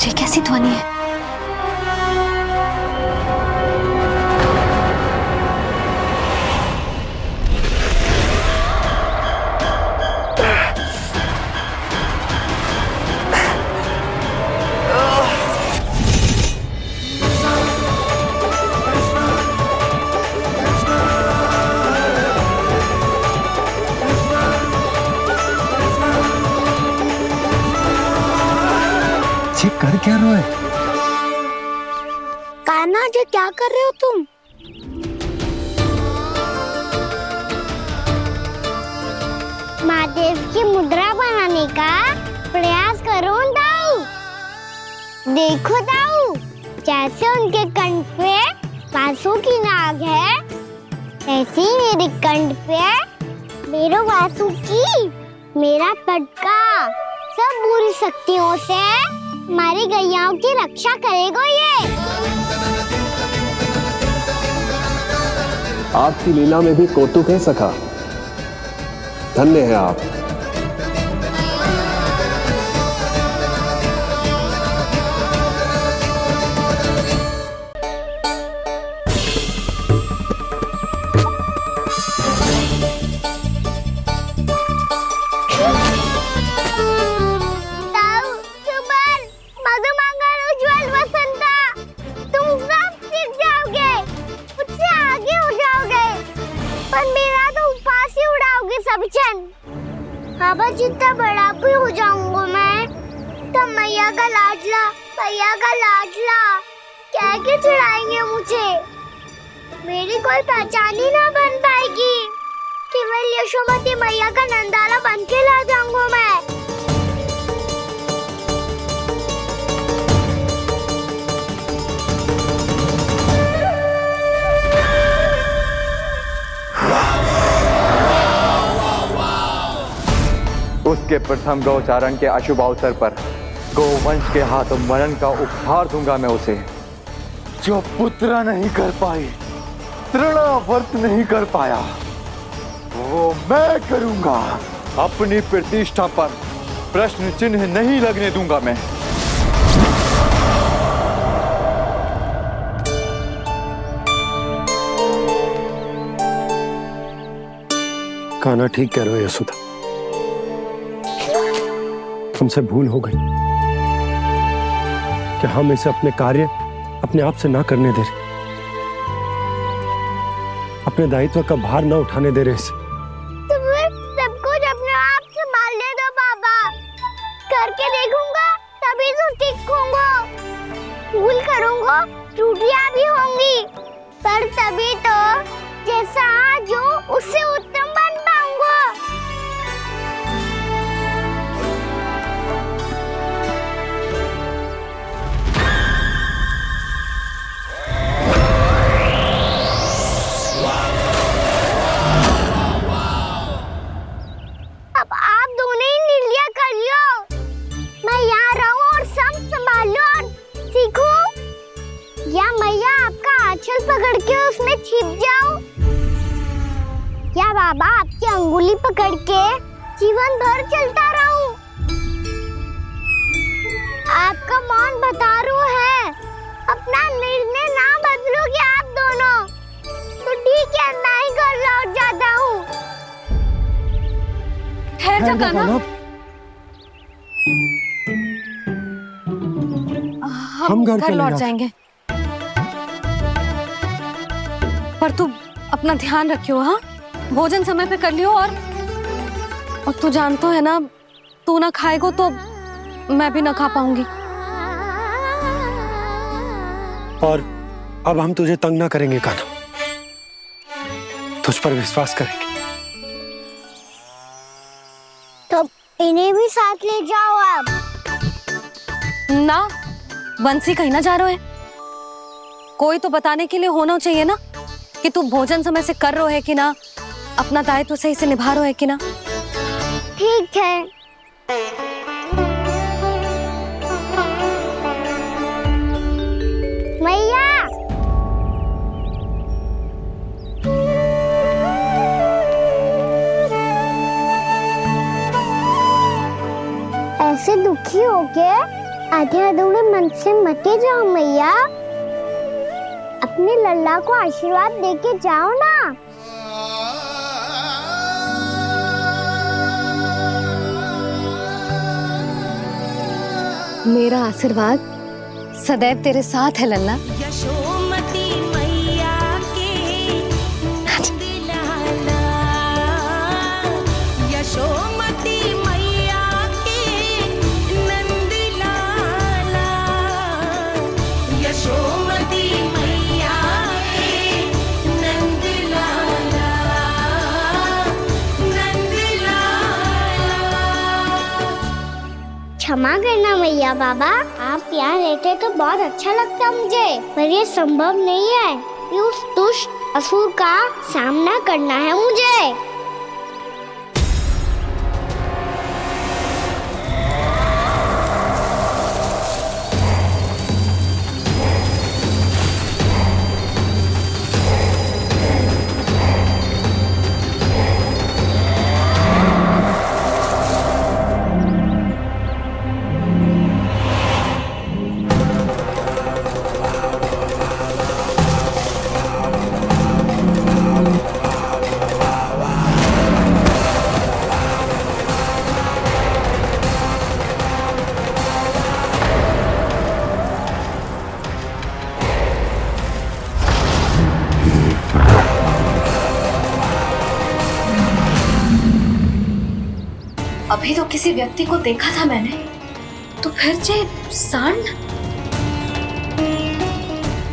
ये कैसी ध्वनि है? ये कर क्या रहे हो? कान्हा जी क्या कर रहे हो तुम? महादेव की मुद्रा बनाने का प्रयास करो दाऊ। देखो दाऊ, जैसे उनके कंठ पे बांसुरी की नाग है, ऐसे ही मेरे कंठ पे मेरो बांसुरी, मेरा पटका सब बुरी शक्तियों से हमारी गैयाओं की रक्षा करेगा ये। आपकी लीला में भी कौतुक है सखा, धन्य है आप। बाबा जितना बड़ा भी हो जाऊंगा मैं, तब मैया का लाडला, भैया का लाडला कह के चढ़ाएंगे मुझे। मेरी कोई पहचान ही ना बन पाएगी, केवल यशोमती मैया का नंदाला बन के ला जाऊंगा मैं। उसके प्रथम गौचारण के अशुभ अवसर पर गोवंश के हाथों मरण का उपहार दूंगा मैं उसे। जो पुत्र नहीं कर पाई, तृणावर्त नहीं कर पाया, वो मैं करूंगा। अपनी प्रतिष्ठा पर प्रश्न चिन्ह नहीं लगने दूंगा मैं। कान्हा ठीक कह रहे हो यशोदा, हमसे भूल हो गई कि हम इसे अपने कार्य अपने आप से ना करने दे रहे, अपने दायित्व का भार न उठाने दे रहे इसे। तो फिर सब कुछ अपने आप से संभालने दो बाबा, करके देखूंगा तभी तो सीखूंगा। भूल करूंगा, त्रुटियां भी होंगी, पर तभी तो जैसा आज हूं उससे उत्तम बन पाऊंगा। अब आप दोनों क्या बाबा आपकी अंगुली पकड़ के जीवन भर चलता रहूं? आपका मौन बतारू है, अपना निर्णय ना बदलोगे आप दोनों तो ठीक है, मैं ही घर लौट जाता हूँ। ठहर जा कान्हा, हम घर लौट जाएंगे, पर तू अपना ध्यान रखियो। हाँ, भोजन समय पे कर लियो। और तू जानतो है ना, तू ना खाएगो तो मैं भी ना खा पाऊंगी। और अब हम तुझे तंग ना करेंगे कान्हा, तुझ पर विश्वास करेंगे। तो इन्हें भी साथ ले जाओ अब। ना, बंसी कहीं ना जा रहे है, कोई तो बताने के लिए होना चाहिए ना कि तू भोजन समय से कर रहा है कि ना, अपना दायित्व सही से निभा रहा है कि ना। ठीक है। मैया, ऐसे दुखी हो के आधे अधूरे मन से मत जाओ मैया, अपने लल्ला को आशीर्वाद देके जाओ ना। मेरा आशीर्वाद सदैव तेरे साथ है लल्ला। यशोमती मैया के नंद लाला, यशोमती मैया के नंद लाला, यशोमती मैया के नंद लाला, नंद लाला। क्षमा करना मैया बाबा, आप यहाँ रहते तो बहुत अच्छा लगता मुझे, पर ये संभव नहीं है कि उस दुष्ट असुर का सामना करना है मुझे। अभी तो किसी व्यक्ति को देखा था मैंने, तो फिर जे सांड।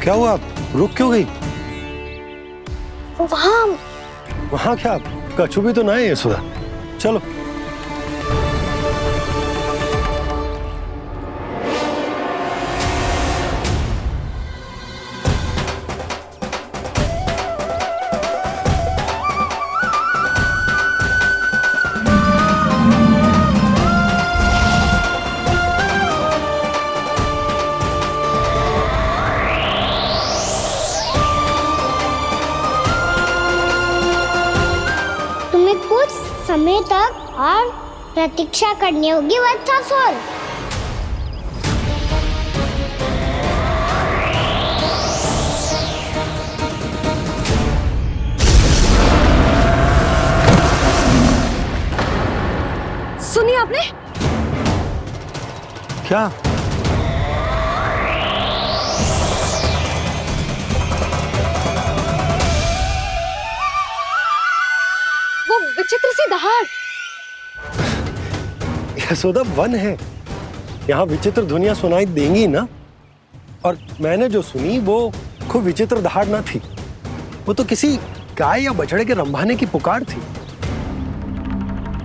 क्या हुआ, रुक क्यों गई? वहाँ क्या, कछु भी तो नहीं है सुधा, चलो। कुछ समय तक और प्रतीक्षा करनी होगी वत्सासुर। सुनिए आपने क्या? वो विचित्र सी दहाड़। यशोदा, वन है, यहाँ विचित्र ध्वनियां सुनाई देंगी ना। और मैंने जो सुनी वो खूब विचित्र दहाड़ ना थी, वो तो किसी गाय या बछड़े के रंभाने की पुकार थी।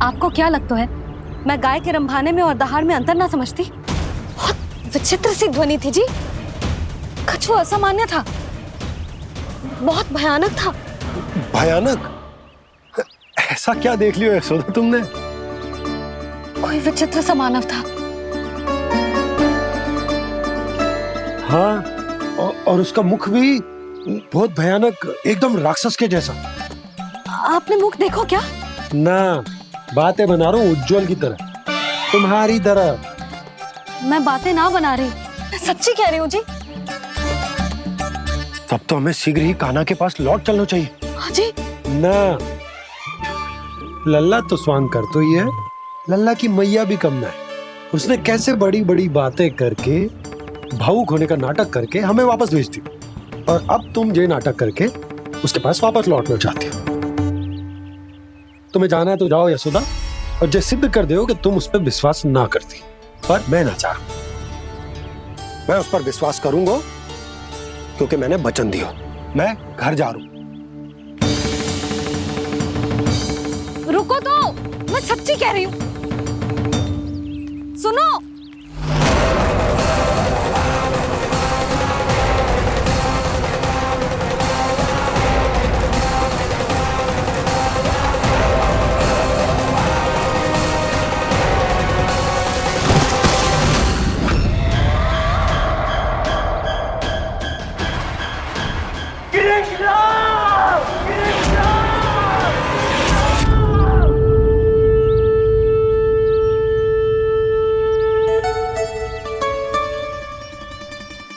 आपको क्या लगता है मैं गाय के रंभाने में और दहाड़ में अंतर ना समझती? बहुत विचित्र सी ध्वनि थी जी, कछु असामान्य था, बहुत भयानक था। भयानक? ऐसा क्या देख लियो यशोदा तुमने? कोई विचित्र सा मानव था। हाँ, और उसका मुख भी बहुत भयानक, एकदम राक्षस के जैसा। आपने मुख देखो क्या? ना, बातें बना रहा हूँ उज्जवल की तरह, तुम्हारी तरह। मैं बातें ना बना रही, मैं सच्ची कह रही हूँ जी। तब तो हमें शीघ्र ही कान्हा के पास लौट चलना चाहिए। हाँ जी। ना, लल्ला तो स्वांग कर तो ही है, लल्ला की मैया भी कम ना है। उसने कैसे बड़ी बड़ी बातें करके, भावुक होने का नाटक करके हमें वापस भेज दी, और अब तुम ये नाटक करके उसके पास वापस लौटना चाहती हो। तुम्हें जाना है तो जाओ यशोदा, और जो सिद्ध कर दो कि तुम उस पर विश्वास ना करती, पर मैं ना चाह, मैं उस पर विश्वास करूंगा क्योंकि मैंने वचन दिया। मैं घर जा रहा हूं। रुको तो, मैं सच्ची कह रही हूँ। सुनो,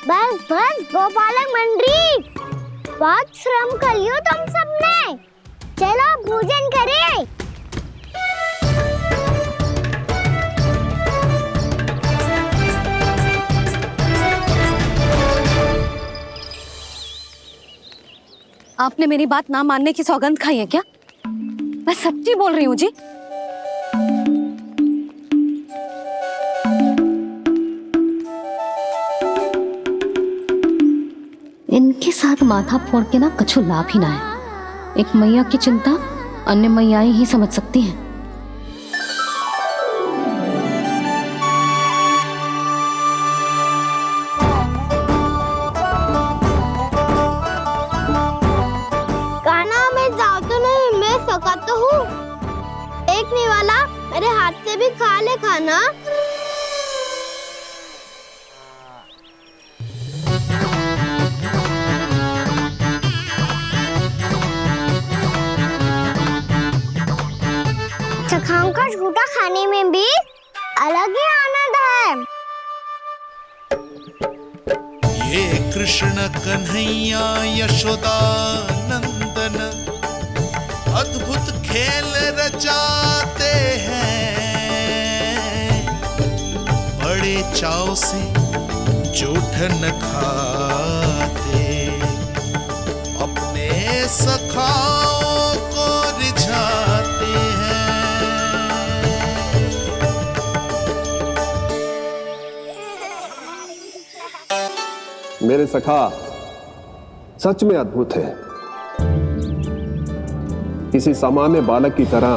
बस बस गोपालक मंडली, बहुत श्रम कर लियो तुम सबने। चलो भोजन करें। आपने मेरी बात ना मानने की सौगंध खाई है क्या? मैं सच्ची बोल रही हूँ जी। इनके साथ माथा फोड़ के ना कछु लाभ ही ना है। एक मैया की चिंता अन्य मैयाएं ही समझ सकती हैं। कान्हा मैं जाऊँ तो नहीं, मैं सका तो हूँ। एक नहीं वाला मेरे हाथ से भी खा ले खाना। चखाओं का झूठा खाने में भी अलग ही आनंद है। ये कृष्ण कन्हैया यशोदा नंदन अद्भुत खेल रचाते हैं, बड़े चाव से जूठन खाते, अपने सखाओं को रिझाते हैं। मेरे सखा सच में अद्भुत है। किसी सामान्य बालक की तरह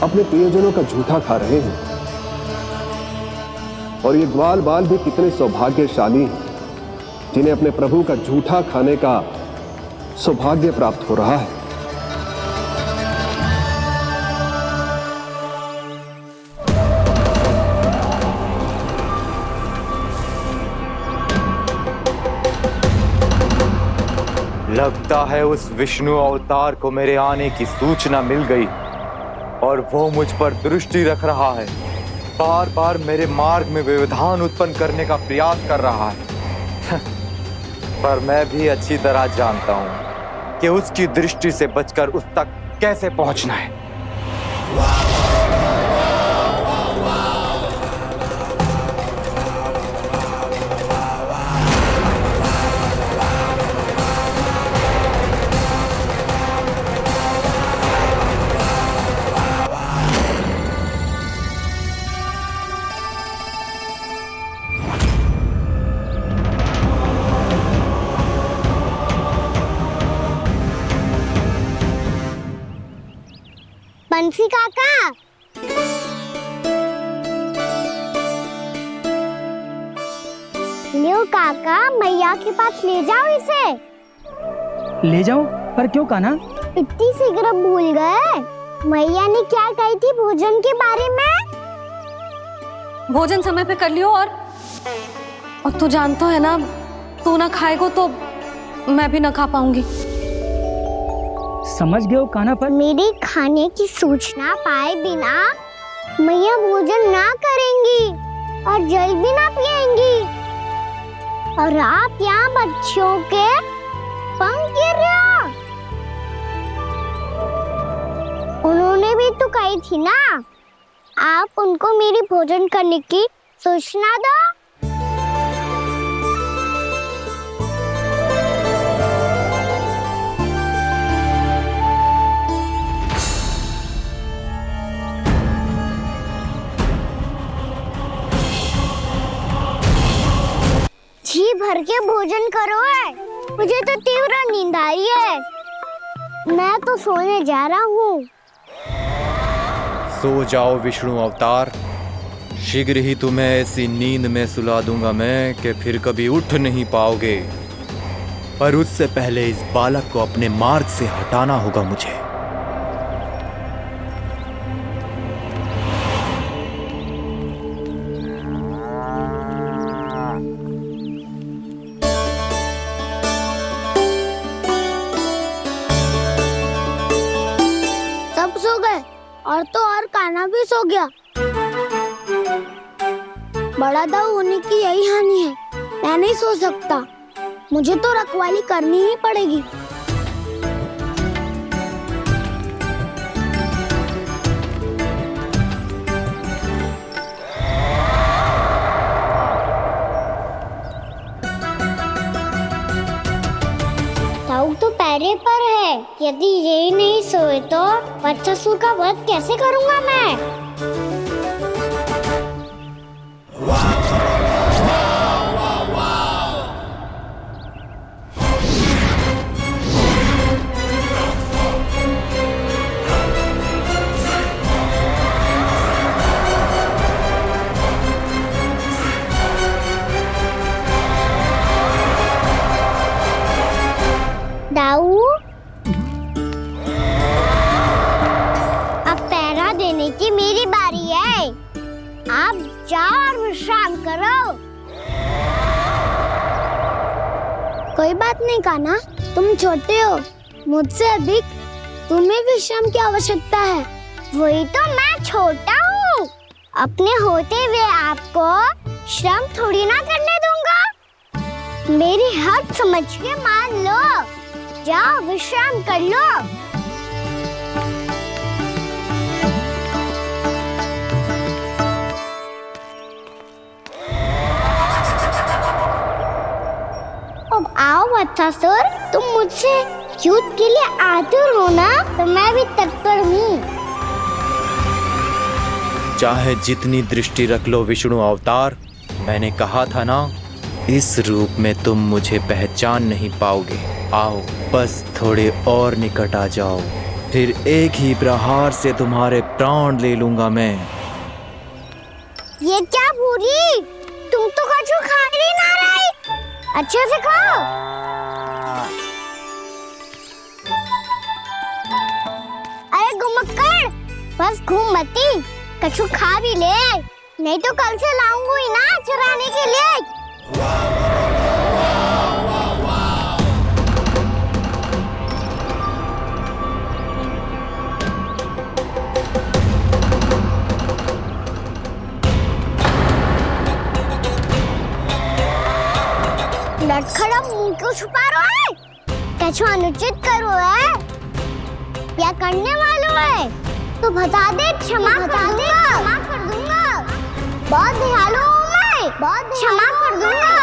अपने प्रियजनों का झूठा खा रहे हैं, और ये ग्वाल बाल भी कितने सौभाग्यशाली हैं जिन्हें अपने प्रभु का झूठा खाने का सौभाग्य प्राप्त हो रहा है। लगता है उस विष्णु अवतार को मेरे आने की सूचना मिल गई और वो मुझ पर दृष्टि रख रहा है। बार बार मेरे मार्ग में व्यवधान उत्पन्न करने का प्रयास कर रहा है। पर मैं भी अच्छी तरह जानता हूं कि उसकी दृष्टि से बचकर उस तक कैसे पहुंचना है। बंसी काका, लियो काका, मैया के पास ले जाओ इसे। ले जाओ? पर क्यों कान्हा? इतनी शीघ्र भूल गए? मैया ने क्या कही थी भोजन के बारे में? भोजन समय पे कर लियो, और तू जानता है ना, तू ना खाएगो तो मैं भी ना खा पाऊंगी। समझ गए हो कान्हा पर? मेरे खाने की सूचना पाए बिना मैया भोजन ना करेंगी और जल भी ना पिएंगी, और आप यहाँ बच्चों के पंख गिर रहे हो। उन्होंने भी तो कही थी ना, आप उनको मेरी भोजन करने की सूचना दो। जी भर के भोजन करो है, मुझे तो तीव्र नींद आई है, मैं तो सोने जा रहा हूँ। सो जाओ विष्णु अवतार, शीघ्र ही तुम्हें ऐसी नींद में सुला दूंगा मैं कि फिर कभी उठ नहीं पाओगे। पर उससे पहले इस बालक को अपने मार्ग से हटाना होगा मुझे। सब सो गए और तो और कान्हा भी सो गया। बड़ा दाऊ होने की यही हानि है, मैं नहीं सो सकता, मुझे तो रखवाली करनी ही पड़ेगी। दाऊ तो पैरे पर है, यदि यही नहीं सोए तो बच्चासुर का वध कैसे करूंगा मैं? दाऊ, अब पहरा देने की मेरी बारी है, आप जाओ और विश्राम करो। कोई बात नहीं कान्हा, तुम छोटे हो, मुझसे अधिक तुम्हें विश्राम की आवश्यकता है। वही तो मैं छोटा हूँ, अपने होते हुए आपको श्रम थोड़ी ना करने दूंगा। मेरी हद समझ के मान लो, जाओ विश्राम कर लो। अब आओ बच्चासुर, तुम मुझसे युद्ध के लिए आतुर हो ना, तो मैं भी तत्पर हूँ। चाहे जितनी दृष्टि रख लो विष्णु अवतार, मैंने कहा था ना, इस रूप में तुम मुझे पहचान नहीं पाओगे। आओ बस थोड़े और निकट आ जाओ, फिर एक ही प्रहार से तुम्हारे प्राण ले लूंगा मैं। ये क्या भूरी, तुम तो कछु खा ही ना रही, अच्छे से खाओ। अरे घुमक्कड़, बस घूम मती, कछु खा भी ले, नहीं तो कल से लाऊंगी ना चुराने के लिए। लटखड़ा मुंह क्यों छुपा रहा है? कछु अनुचित करो है या करने वालों है तो बता दे, क्षमा कर दूंगा। बहुत दयालु हूँ मैं, बहुत क्षमा कर दूंगा।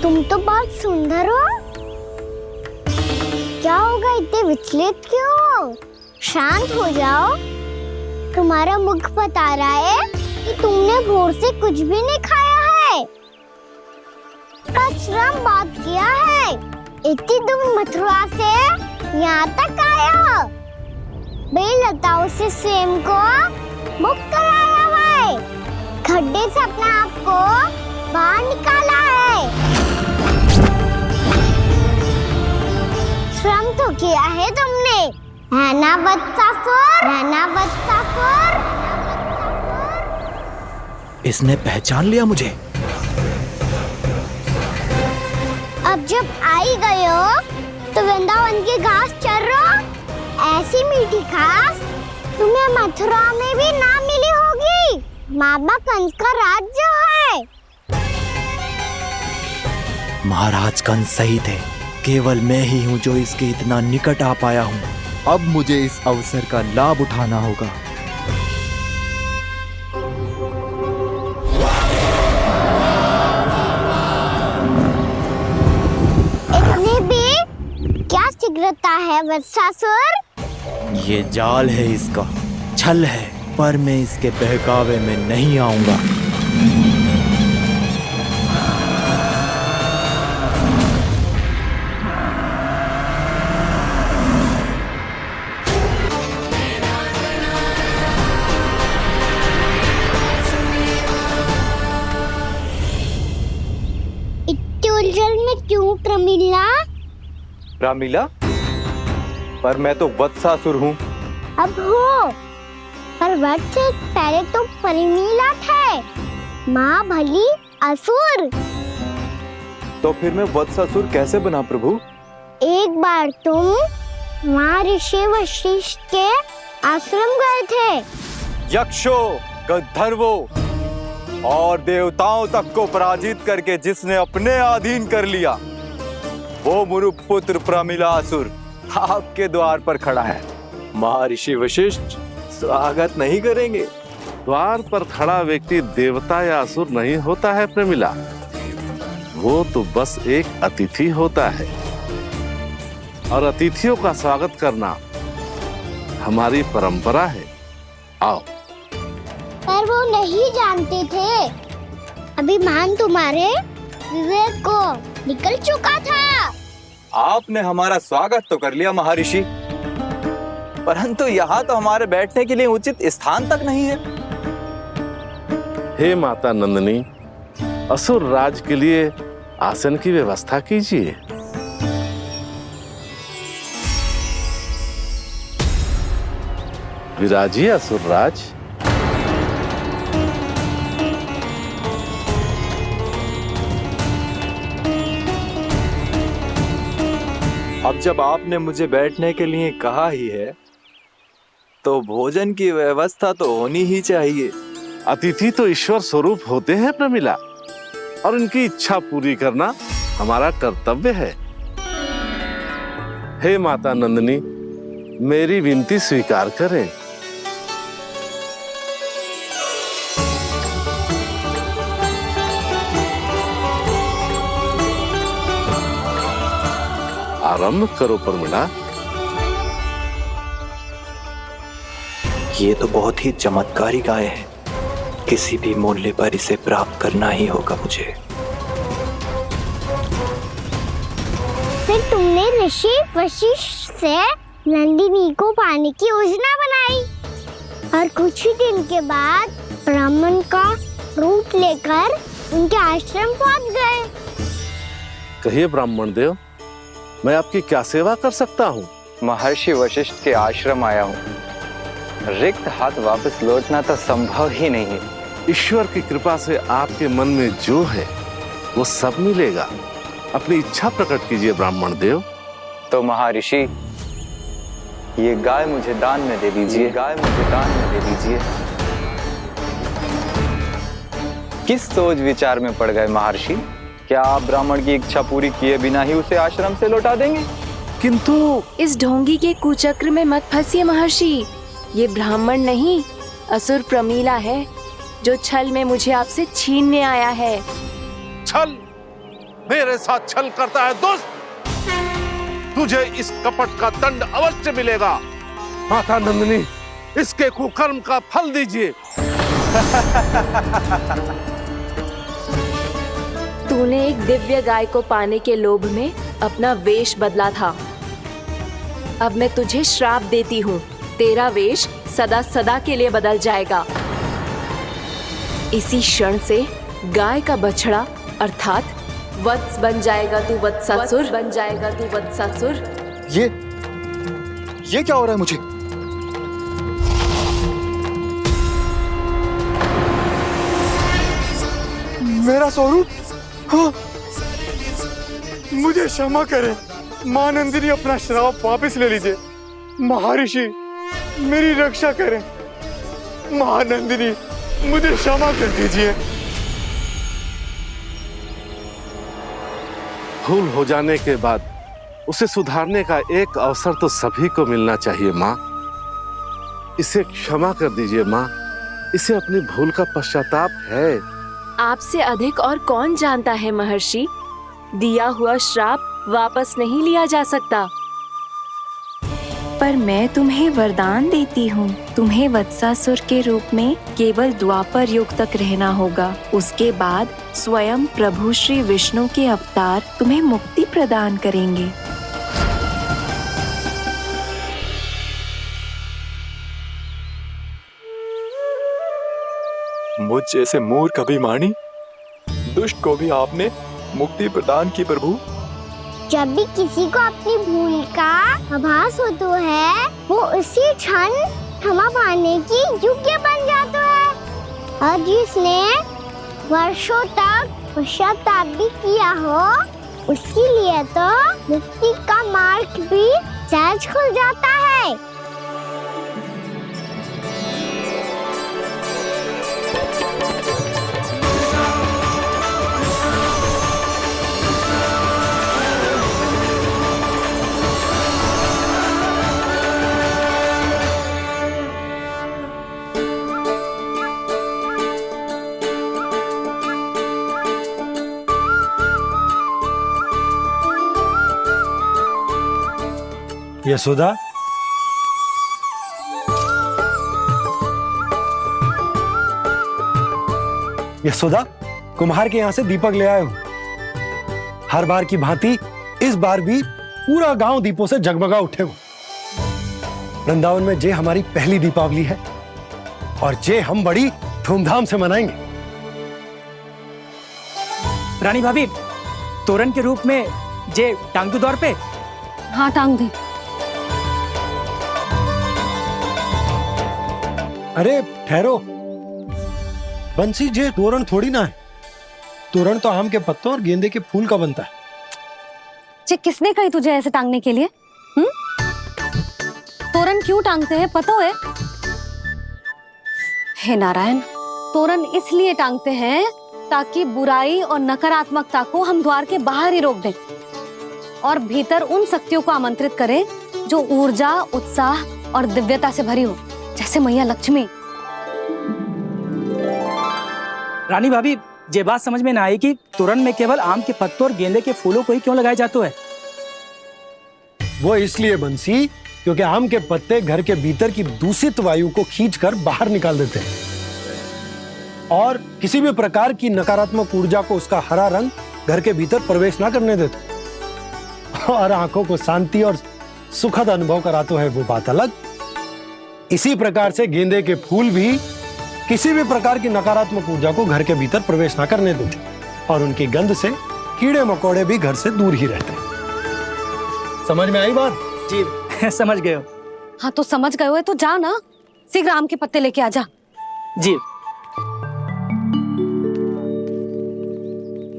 तुम तो बहुत सुंदर हो, क्या होगा इतने विचलित क्यों हो? शांत हो जाओ, तुम्हारा मुख बता रहा है कि तुमने भोर से कुछ भी नहीं खाया है, का श्रम बात किया है, इतनी दूर मथुरा से यहाँ तक आया हो, बेलताओं से सेम को मुक्त कराया हुआ है, खड्डे से अपने आप को बाहर निकाला है, श्रम तो किया है तुमने, है ना बच्चासुर? इसने पहचान लिया मुझे। अब जब आई गए हो तो वृंदावन की घास चर रहो। ऐसी मीठी घास तुम्हें मथुरा में भी ना मिली होगी। बाबा कंस का राज्य है। महाराज कंस सही थे, केवल मैं ही हूँ जो इसके इतना निकट आ पाया हूँ। अब मुझे इस अवसर का लाभ उठाना होगा। इतने भी क्या शीघ्रता है वत्सासुर? ये जाल है इसका, छल है, पर मैं इसके बहकावे में नहीं आऊंगा। उलझन में क्यों प्रमिला? रामीला, पर मैं तो वत्सासुर हूँ। अब हो, पर वत्स से पहले तो परिमीला थे, माँ भली असुर। तो फिर मैं वत्सासुर कैसे बना प्रभु? एक बार तुम माँ ऋषि वशिष्ठ के आश्रम गए थे। यक्षों, गंधर्वों और देवताओं तक को पराजित करके जिसने अपने अधीन कर लिया, वो मुरुपुत्र प्रमिलासुर आपके द्वार पर खड़ा है। महर्षि वशिष्ठ स्वागत नहीं करेंगे? द्वार पर खड़ा व्यक्ति देवता या असुर नहीं होता है प्रमिला, वो तो बस एक अतिथि होता है, और अतिथियों का स्वागत करना हमारी परंपरा है। आओ। पर वो नहीं जानते थे, अभिमान तुम्हारे विवेक को निकल चुका था। आपने हमारा स्वागत तो कर लिया महर्षि, परंतु यहाँ तो हमारे बैठने के लिए उचित स्थान तक नहीं है। हे माता नंदिनी, असुर राज के लिए आसन की व्यवस्था कीजिए। विराजिए असुर राज। अब जब आपने मुझे बैठने के लिए कहा ही है, तो भोजन की व्यवस्था तो होनी ही चाहिए। अतिथि तो ईश्वर स्वरूप होते हैं प्रमिला, और उनकी इच्छा पूरी करना हमारा कर्तव्य है। हे माता नंदिनी, मेरी विनती स्वीकार करें। आरंभ करो प्रमिला। ये तो बहुत ही चमत्कारी गाय है, किसी भी मूल्य पर इसे प्राप्त करना ही होगा मुझे। फिर तुमने ऋषि वशिष्ठ से नंदिनी को पाने की योजना बनाई, और कुछ ही दिन के बाद ब्राह्मण का रूप लेकर उनके आश्रम पहुंच गए। कहिए ब्राह्मण देव, मैं आपकी क्या सेवा कर सकता हूँ? महर्षि वशिष्ठ के आश्रम आया हूँ, रिक्त हाथ वापस लौटना तो संभव ही नहीं है। ईश्वर की कृपा से आपके मन में जो है वो सब मिलेगा। अपनी इच्छा प्रकट कीजिए ब्राह्मण देव। तो महर्षि, ये गाय मुझे दान में दे दीजिए। गाय मुझे दान में दे दीजिए। किस सोच विचार में पड़ गए महर्षि? क्या आप ब्राह्मण की इच्छा पूरी किए बिना ही उसे आश्रम से लौटा देंगे? किंतु इस ढोंगी के कुचक्र में मत फंसिए महर्षि। ये ब्राह्मण नहीं, असुर प्रमीला है, जो छल में मुझे आपसे छीनने आया है। छल? मेरे साथ छल करता है दुष्ट? तुझे इस कपट का दंड अवश्य मिलेगा। माता नंदिनी, इसके कुकर्म का फल दीजिए। तूने एक दिव्य गाय को पाने के लोभ में अपना वेश बदला था। अब मैं तुझे श्राप देती हूँ, तेरा वेश सदा सदा के लिए बदल जाएगा। इसी क्षण से गाय का बछड़ा अर्थात वत्स बन जाएगा तू वत्सासुर। बन जाएगा तू वत्सासुर। ये क्या हो रहा है मुझे? मेरा स्वरूप? हाँ। मुझे क्षमा करें। मां नंदिनी, अपना श्राप वापस ले लीजिए। महर्षि, मेरी रक्षा करें। मां नंदिनी, मुझे क्षमा कर दीजिए। भूल हो जाने के बाद उसे सुधारने का एक अवसर तो सभी को मिलना चाहिए माँ। इसे क्षमा कर दीजिए माँ, इसे अपनी भूल का पश्चाताप है। आपसे अधिक और कौन जानता है महर्षि, दिया हुआ श्राप वापस नहीं लिया जा सकता। पर मैं तुम्हें वरदान देती हूँ, तुम्हें वत्सासुर के रूप में केवल द्वापर युग तक रहना होगा। उसके बाद स्वयं प्रभु श्री विष्णु के अवतार तुम्हें मुक्ति प्रदान करेंगे। मुझ जैसे मूर्ख अभिमानी दुष्ट को भी आपने मुक्ति प्रदान की प्रभु। जब भी किसी को अपनी भूल का आभास होता है, वो उसी क्षण क्षमा पाने की योग्य बन जाता है। और जिसने वर्षों तक पश्चाताप भी किया हो, उसके लिए तो मुक्ति का मार्ग भी सहज खुल जाता है। यशोदा, यशोदा, कुम्हार के यहाँ से दीपक ले आए हो। हर बार की भांति इस बार भी पूरा गांव दीपों से जगमगा उठे हो। वृंदावन में जे हमारी पहली दीपावली है और जे हम बड़ी धूमधाम से मनाएंगे। रानी भाभी, तोरण के रूप में जे टांग दो द्वार पे। हाँ, टांग दे। अरे ठहरो, बंसी, जे तोरण थोड़ी ना है। तोरण तो आम के पत्तों और गेंदे के फूल का बनता है। जे किसने कही तुझे ऐसे टांगने के लिए? तोरण क्यों टांगते हैं पता है? हे नारायण, तोरण इसलिए टांगते हैं ताकि बुराई और नकारात्मकता को हम द्वार के बाहर ही रोक दें और भीतर उन शक्तियों को आमंत्रित करें जो ऊर्जा, उत्साह और दिव्यता से भरी हो, जैसे मैया लक्ष्मी। रानी भाभी, ये बात समझ में ना आई कि तोरण में केवल आम के पत्तों और गेंदे के फूलों को ही क्यों लगाया जाता है? वो इसलिए बंसी, क्योंकि आम के पत्ते घर के भीतर की दूषित वायु को खींचकर बाहर निकाल देते हैं और किसी भी प्रकार की नकारात्मक ऊर्जा को उसका हरा रंग घर के भीतर प्रवेश ना करने देते और आंखों को शांति और सुखद अनुभव कराता है, वो बात अलग। इसी प्रकार से गेंदे के फूल भी किसी भी प्रकार की नकारात्मक ऊर्जा को घर के भीतर प्रवेश ना करने देते और उनकी गंध से कीड़े मकोड़े भी घर से दूर ही रहते हैं। समझ में आई बात? जी, समझ गए हो। हाँ, तो समझ गए हो तो जा ना, शीघ्र आम के पत्ते लेके आजा। जी।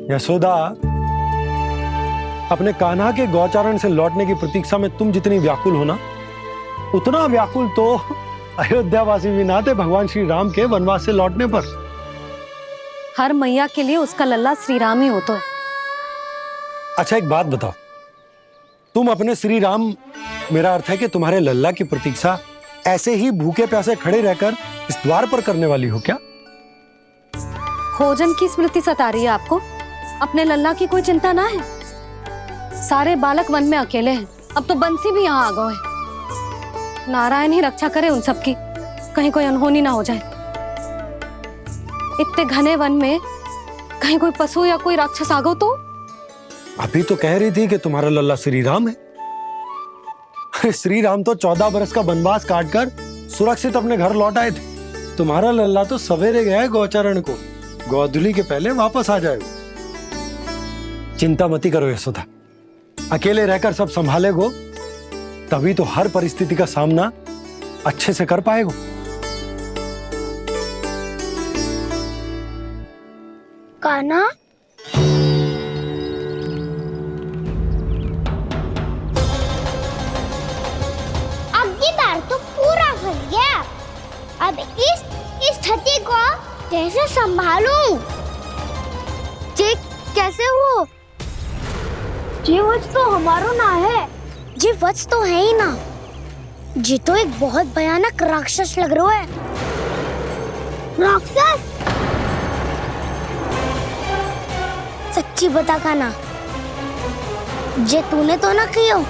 यशोदा, अपने कान्हा के गौचारण से लौटने की प्रतीक्षा में तुम जितनी व्याकुल हो ना, उतना व्याकुल तो अयोध्यावासी भी ना थे भगवान श्री राम के वनवास से लौटने पर। हर मैया के लिए उसका लल्ला श्री राम ही होता है। अच्छा, एक बात बताओ, तुम अपने श्री राम, मेरा अर्थ है कि तुम्हारे लल्ला की प्रतीक्षा ऐसे ही भूखे प्यासे खड़े रहकर इस द्वार पर करने वाली हो क्या? भोजन की स्मृति सता रही है आपको? अपने लल्ला की कोई चिंता ना है। सारे बालक वन में अकेले हैं, अब तो बंसी भी यहाँ आ गए हैं। नारायण ही रक्षा करे उन सबकी, कहीं कोई अनहोनी ना हो जाए। इतने घने वन में कहीं कोई पशु या कोई राक्षस आ गो तो? अभी तो कह रही थी कि तुम्हारा लल्ला श्री राम है। श्री राम तो 14 बरस का वनवास काटकर सुरक्षित अपने घर लौट आए थे। तुम्हारा लल्ला तो सवेरे गया है गौचरण को, गोधूली के पहले वापस आ जाएगा। चिंता मती करो यशोदा, अकेले रहकर सब संभालेगो तभी तो हर परिस्थिति का सामना अच्छे से कर पाएगो। कान्हा, अब इस छठी को कैसे संभालूं? जे कैसे हो? जे वत्स तो हमारो ना है। जे वत्स तो है ही ना। जी तो एक बहुत भयानक राक्षस लग रहा है। राक्षस? सच्ची बता काना, जे तूने तो ना कियो?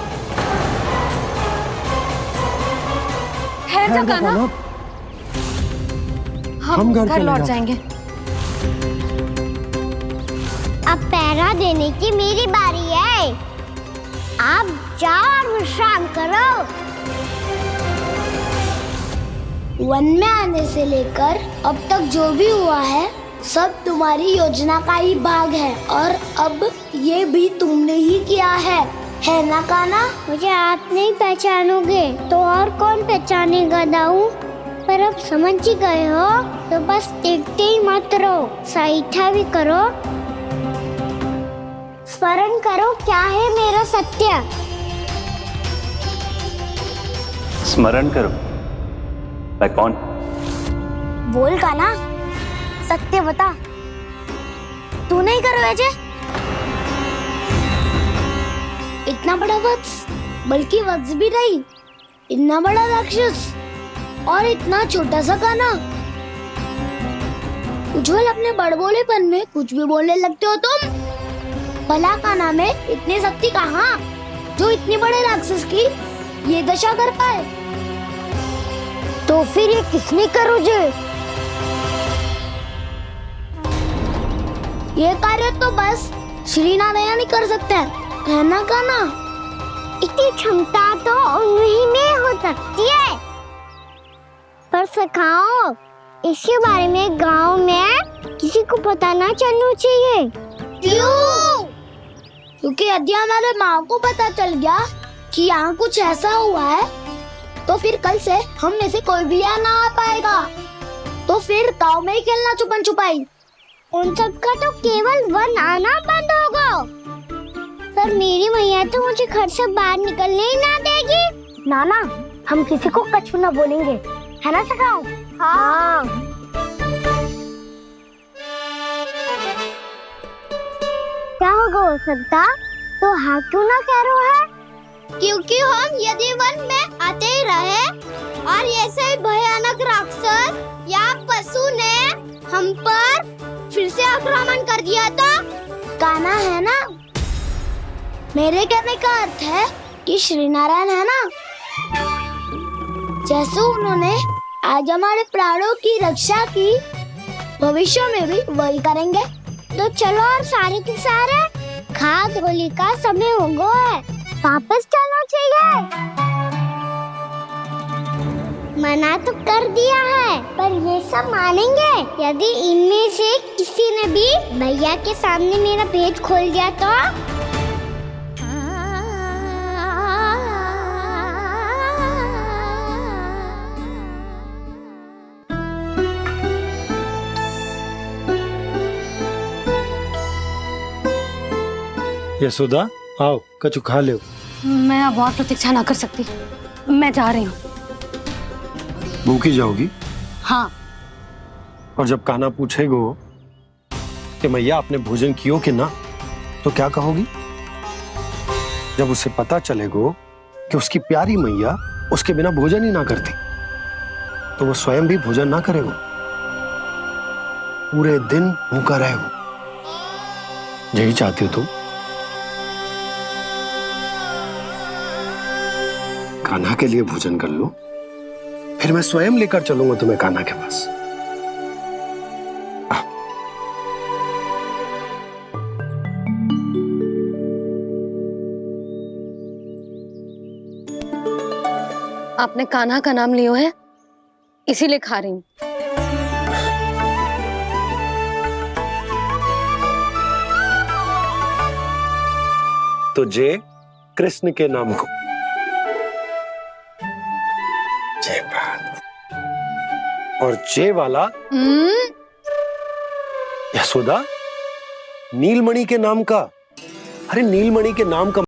ठहर जा काना, हम घर लौट जाएंगे। अब पहरा देने की मेरी बारी है। आप जाओ और विश्राम करो। वन में आने से लेकर अब तक जो भी हुआ है सब तुम्हारी योजना का ही भाग है, और अब ये भी तुमने ही किया है ना काना? मुझे आप नहीं पहचानोगे तो और कौन पहचानेगा दाऊ? पर अब समझ ही गए हो तो बस देखते ही मत रहो, सईठा भी करो। स्मरण करो क्या है मेरा सत्य। स्मरण करो। मैं कौन? बोल काना, सत्य बता। तू नहीं करो अजय? इतना बड़ा वत्स, बल्कि वत्स भी नहीं, इतना बड़ा राक्षस और इतना छोटा सा काना। उज्जवल अपने बड़बोलेपन में कुछ भी बोलने लगते हो तुम। भला काना में इतनी शक्ति कहाँ जो इतनी बड़े राक्षस की ये दशा कर पाए? तो फिर ये किसने करो जे? ये कार्य तो बस श्री नारायण ही कर सकते हैं, है ना काना? इतनी क्षमता तो उन्हीं में हो सकती है, पर सखाओ इसके बारे में गांव में किसी को पता ना चलना चाहिए। क्यों? क्योंकि यदि हमारे माँ को पता चल गया कि यहाँ कुछ ऐसा हुआ है तो फिर कल से हम में से कोई भी यहाँ ना आ पाएगा। तो फिर गांव में ही खेलना छुपन छुपाई। उन सबका तो केवल वन आना बंद होगा, पर मेरी मैया तो मुझे घर से बाहर निकलने ही ना देगी। नाना, हम किसी को कछु ना बोलेंगे, है ना सखाओ? हाँ। क्या होगा हो सकता? तो हाँ क्यों ना कह रहा है? क्योंकि हम यदि वन में आते ही रहे और ऐसे भयानक राक्षस या पशु ने हम पर फिर से आक्रमण कर दिया तो काना, है ना? मेरे कहने का अर्थ है कि श्री नारायण है ना, जैसे उन्होंने आज हमारे प्राणों की रक्षा की, भविष्य में भी वही करेंगे। तो चलो और सारे के सारे खाद होली का समय हो गया है, वापस चलना चाहिए। मना तो कर दिया है, पर ये सब मानेंगे यदि इनमें से किसी ने भी भैया के सामने मेरा पेट खोल दिया तो? यशोदा, आओ कछु खा लो। मैं अब और प्रतीक्षा ना कर सकती, मैं जा रही हूँ। भूखी जाओगी? हाँ। और जब कान्हा पूछेगो कि मैया आपने भोजन कियो कि ना, तो क्या कहोगी? जब उसे पता चलेगो कि उसकी प्यारी मैया उसके बिना भोजन ही ना करती, तो वो स्वयं भी भोजन ना करेगो, पूरे दिन भूखा रहेगो। यही चाहती हो तुम? कान्हा के लिए भोजन कर लो, फिर मैं स्वयं लेकर चलूंगा तुम्हें कान्हा के पास। आपने कान्हा का नाम लियो है, इसीलिए खा रही हूँ। तो जय कृष्ण के नाम को। जय बात। और जय वाला यशोदा, नीलमणि के नाम का। अरे नीलमणि के नाम का